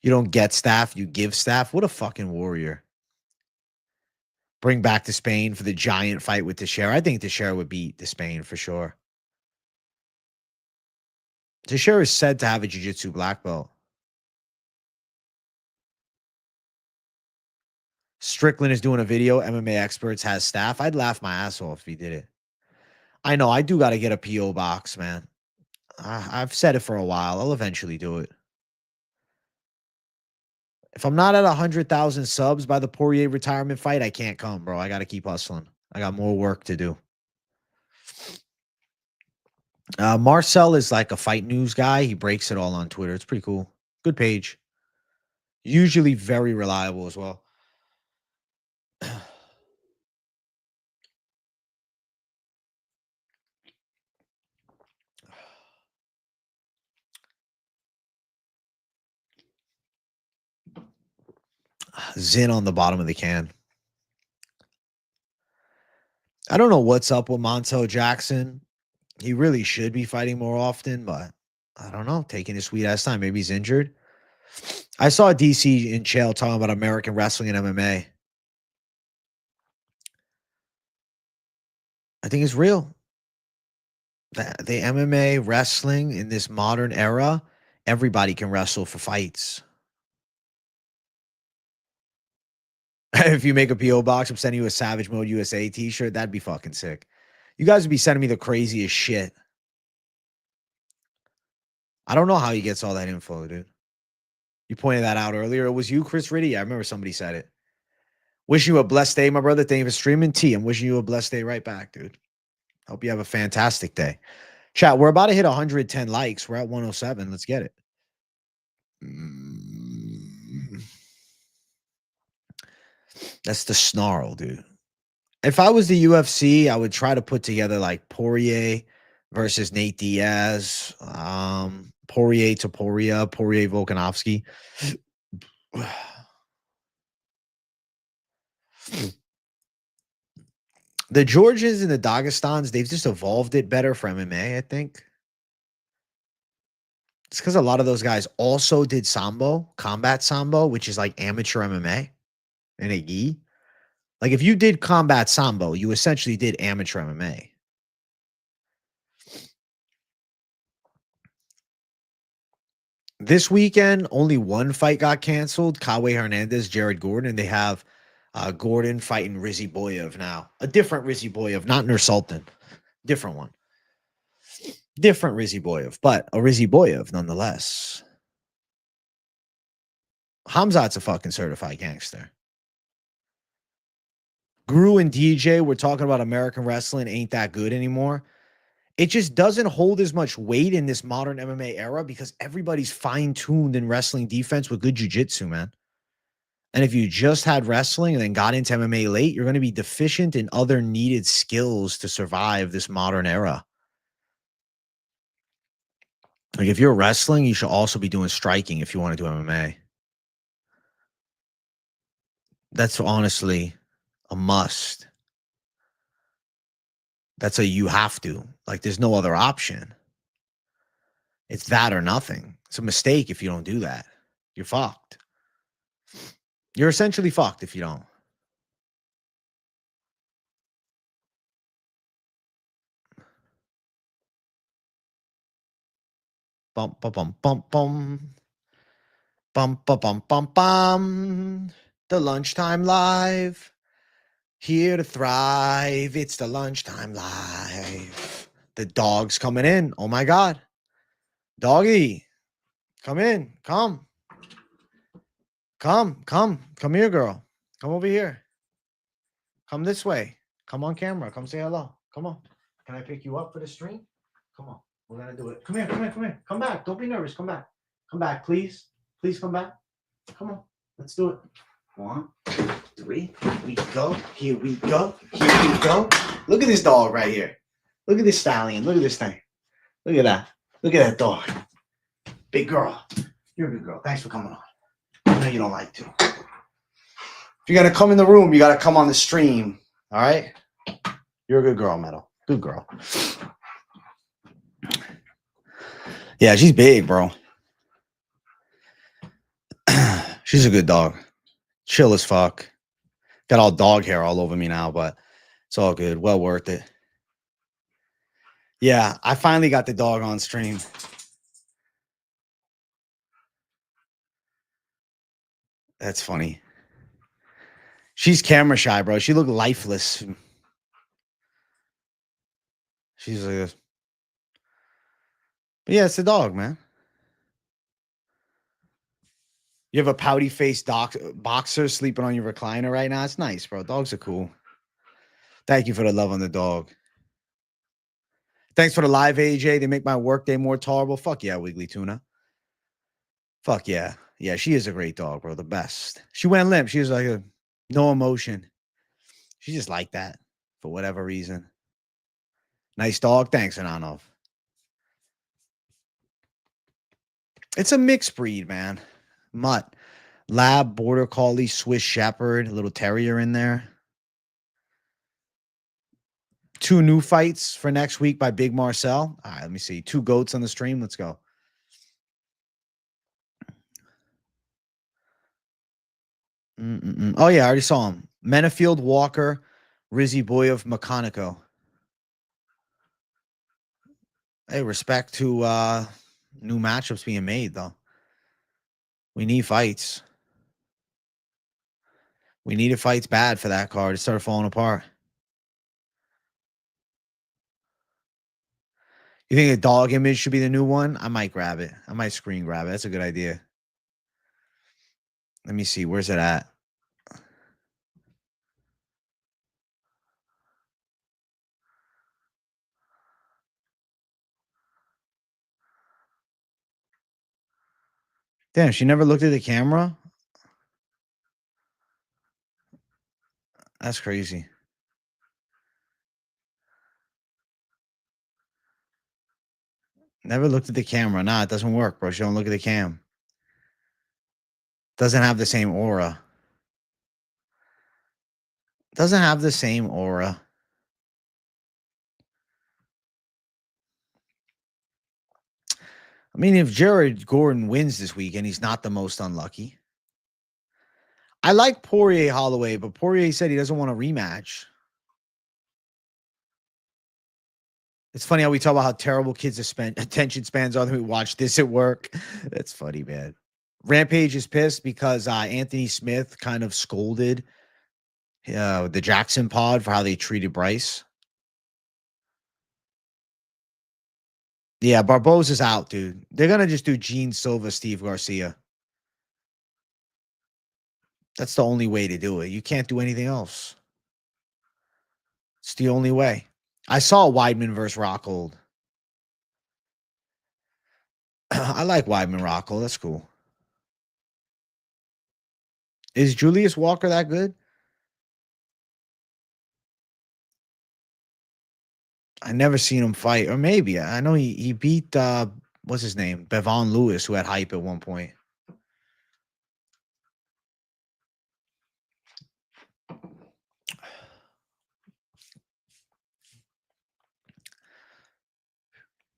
Speaker 1: You don't get staff, you give staff. What a fucking warrior. Bring back to Spain for the giant fight with Teixeira. I think Teixeira would beat the Spain for sure. Teixeira is said to have a jiu-jitsu black belt. Strickland is doing a video. MMA Experts has staff. I'd laugh my ass off if he did it. I know. I do got to get a P.O. box, man. I've said it for a while. I'll eventually do it. If I'm not at 100,000 subs by the Poirier retirement fight, I can't come, bro. I got to keep hustling. I got more work to do. Marcel is like a fight news guy. He breaks it all on Twitter. It's pretty cool. Good page. Usually very reliable as well. Zin on the bottom of the can. I don't know what's up with Montel Jackson. He really should be fighting more often, but I don't know. Taking his sweet ass time. Maybe he's injured. I saw DC in jail talking about American wrestling and MMA. I think it's real. The MMA wrestling in this modern era, everybody can wrestle for fights. If you make a P.O. box, I'm sending you a Savage Mode USA t-shirt. That'd be fucking sick. You guys would be sending me the craziest shit. I don't know how he gets all that info, dude. You pointed that out earlier. It was you, Chris Riddy? I remember somebody said it. Wishing you a blessed day, my brother. Thank you for streaming. T, I'm wishing you a blessed day right back, dude. Hope you have a fantastic day. Chat, we're about to hit 110 likes. We're at 107. Let's get it. That's the snarl, dude. If I was the UFC, I would try to put together like Poirier versus Nate Diaz, Poirier Topuria, Poirier Volkanovski. The Georgians and the Dagestans, they've just evolved it better for MMA, I think. It's because a lot of those guys also did Sambo, combat Sambo, which is like amateur MMA and a gi. Like if you did combat Sambo, you essentially did amateur MMA. This weekend, only one fight got canceled. Kawe Hernandez, Jared Gordon, and they have Gordon fighting Rizzy Boyev now. A different Rizzy Boyev, not Nursultan. Different one. Different Rizzy Boyev, but a Rizzy Boyev nonetheless. Hamzat's a fucking certified gangster. Gru and DJ were talking about American wrestling ain't that good anymore. It just doesn't hold as much weight in this modern MMA era because everybody's fine-tuned in wrestling defense with good jiu-jitsu, man. And if you just had wrestling and then got into MMA late, you're going to be deficient in other needed skills to survive this modern era. Like if you're wrestling, you should also be doing striking if you want to do MMA. That's honestly a must. That's a you have to. Like there's no other option. It's that or nothing. It's a mistake if you don't do that. You're fucked. You're essentially fucked if you don't. Bum, bum, bum, bum, bum. Bum, bum, bum, bum, bum. The lunchtime live. Here to thrive. It's the lunchtime live. The dog's coming in. Oh my God. Doggy. Come in. Come. Come here, girl. Come over here. Come this way. Come on camera. Come say hello. Come on. Can I pick you up for the stream? Come on. We're going to do it. Come here. Come back. Don't be nervous. Come back. Come back, please. Please come back. Come on. Let's do it. 1, 2, 3. Here we go. Here we go. Here we go. Look at this dog right here. Look at this stallion. Look at this thing. Look at that. Look at that dog. Big girl. You're a good girl. Thanks for coming on. I know you don't like to. If you're going to come in the room, you got to come on the stream. All right? You're a good girl, Metal. Good girl. Yeah, she's big, bro. She's a good dog. Chill as fuck. Got all dog hair all over me now, but it's all good. Well worth it. Yeah, I finally got the dog on stream. That's funny. She's camera shy, bro. She looked lifeless. She's like, but yeah, it's the dog, man. You have a pouty faced boxer sleeping on your recliner right now. It's nice, bro. Dogs are cool. Thank you for the love on the dog. Thanks for the live, AJ. They make my workday more tolerable. Fuck yeah, Wiggly Tuna. Fuck yeah. Yeah, she is a great dog, bro. The best. She went limp. She was like no emotion. She just like that for whatever reason. Nice dog. Thanks, Ananov. It's a mixed breed, man. Mutt. Lab, Border Collie, Swiss Shepherd, little terrier in there. 2 new fights for next week by Big Marcel. All right, let me see. 2 goats on the stream. Let's go. Oh, yeah, I already saw him. Menafield, Walker, Rizzy Boy of Mechanico. Hey, respect to new matchups being made, though. We need fights. We needed fights bad for that card. It started falling apart. You think a dog image should be the new one? I might grab it. I might screen grab it. That's a good idea. Let me see. Where's it at? Damn, she never looked at the camera? That's crazy. Never looked at the camera. Nah, it doesn't work, bro. She don't look at the cam. Doesn't have the same aura. Doesn't have the same aura. I mean, if Jared Gordon wins this weekend, he's not the most unlucky. I like Poirier Holloway, but Poirier said he doesn't want a rematch. It's funny how we talk about how terrible kids attention spans are. Then we watch this at work. That's funny, man. Rampage is pissed because Anthony Smith kind of scolded the Jackson pod for how they treated Bryce. Yeah, Barboza's out, dude. They're gonna just do Gene Silva, Steve Garcia. That's the only way to do it. You can't do anything else. It's the only way. I saw Weidman versus Rockhold. I like Weidman Rockhold. That's cool. Is Julius Walker that good? I never seen him fight, or maybe I know he beat what's his name, Bevon Lewis, who had hype at one point.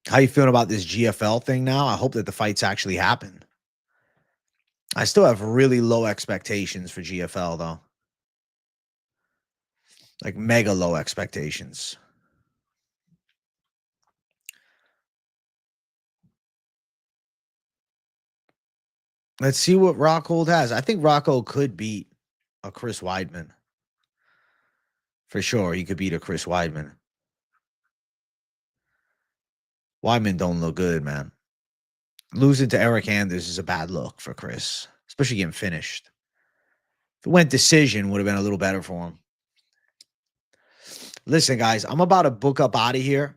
Speaker 1: How you feeling about this GFL thing now? I hope that the fights actually happen. I still have really low expectations for GFL though. Like mega low expectations. Let's see what Rockhold has. I think Rockhold could beat a Chris Weidman. For sure, he could beat a Chris Weidman. Weidman don't look good, man. Losing to Eric Anders is a bad look for Chris, especially getting finished. If it went decision, would have been a little better for him. Listen, guys, I'm about to book up out of here.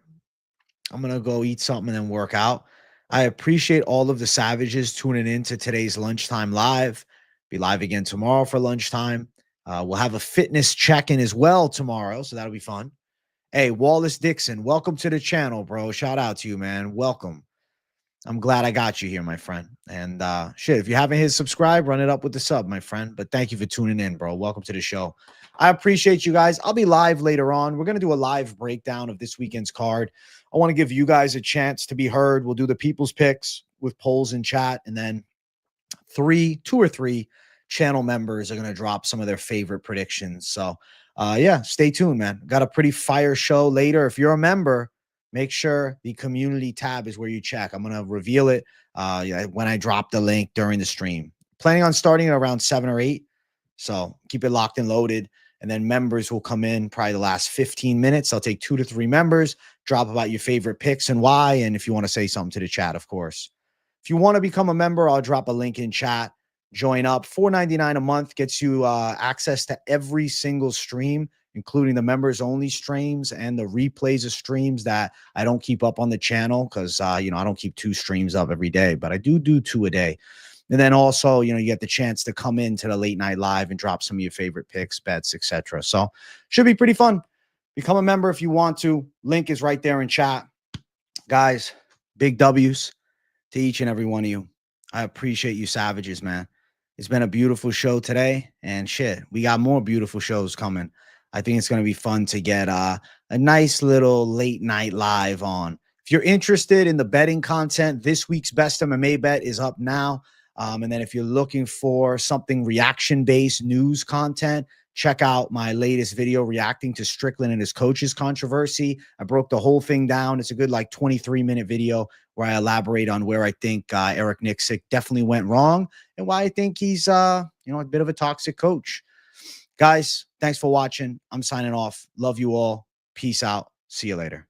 Speaker 1: I'm going to go eat something and then work out. I appreciate all of the savages tuning in to today's lunchtime live. Be live again tomorrow for lunchtime. We'll have a fitness check-in as well tomorrow, so that'll be fun. Hey, Wallace Dixon, welcome to the channel, bro. Shout out to you, man. Welcome. I'm glad I got you here, my friend. And shit, if you haven't hit subscribe, run it up with the sub, my friend. But thank you for tuning in, bro. Welcome to the show. I appreciate you guys. I'll be live later on. We're going to do a live breakdown of this weekend's card. I want to give you guys a chance to be heard. We'll do the people's picks with polls in chat. And then two or three channel members are going to drop some of their favorite predictions. So, yeah, stay tuned, man. Got a pretty fire show later. If you're a member, make sure the community tab is where you check. I'm going to reveal it when I drop the link during the stream. Planning on starting at around 7 or 8. So keep it locked and loaded. And then members will come in probably the last 15 minutes. I'll take 2 to 3 members, drop about your favorite picks and why. And if you want to say something to the chat, of course. If you want to become a member, I'll drop a link in chat. Join up. $4.99 a month gets you access to every single stream, including the members only streams and the replays of streams that I don't keep up on the channel because, I don't keep 2 streams up every day, but I do 2 a day. And then also, you get the chance to come into the late night live and drop some of your favorite picks, bets, etc. So should be pretty fun. Become a member if you want to. Link is right there in chat. Guys, big W's to each and every one of you. I appreciate you savages, man. It's been a beautiful show today, and shit, we got more beautiful shows coming. I think it's going to be fun to get a nice little late night live on. If you're interested in the betting content, this week's Best MMA Bet is up now. And then if you're looking for something reaction-based news content, check out my latest video reacting to Strickland and his coaches controversy. I broke the whole thing down. It's a good 23-minute video where I elaborate on where I think Eric Nixick definitely went wrong and why I think he's a bit of a toxic coach. Guys, thanks for watching. I'm signing off. Love you all. Peace out. See you later.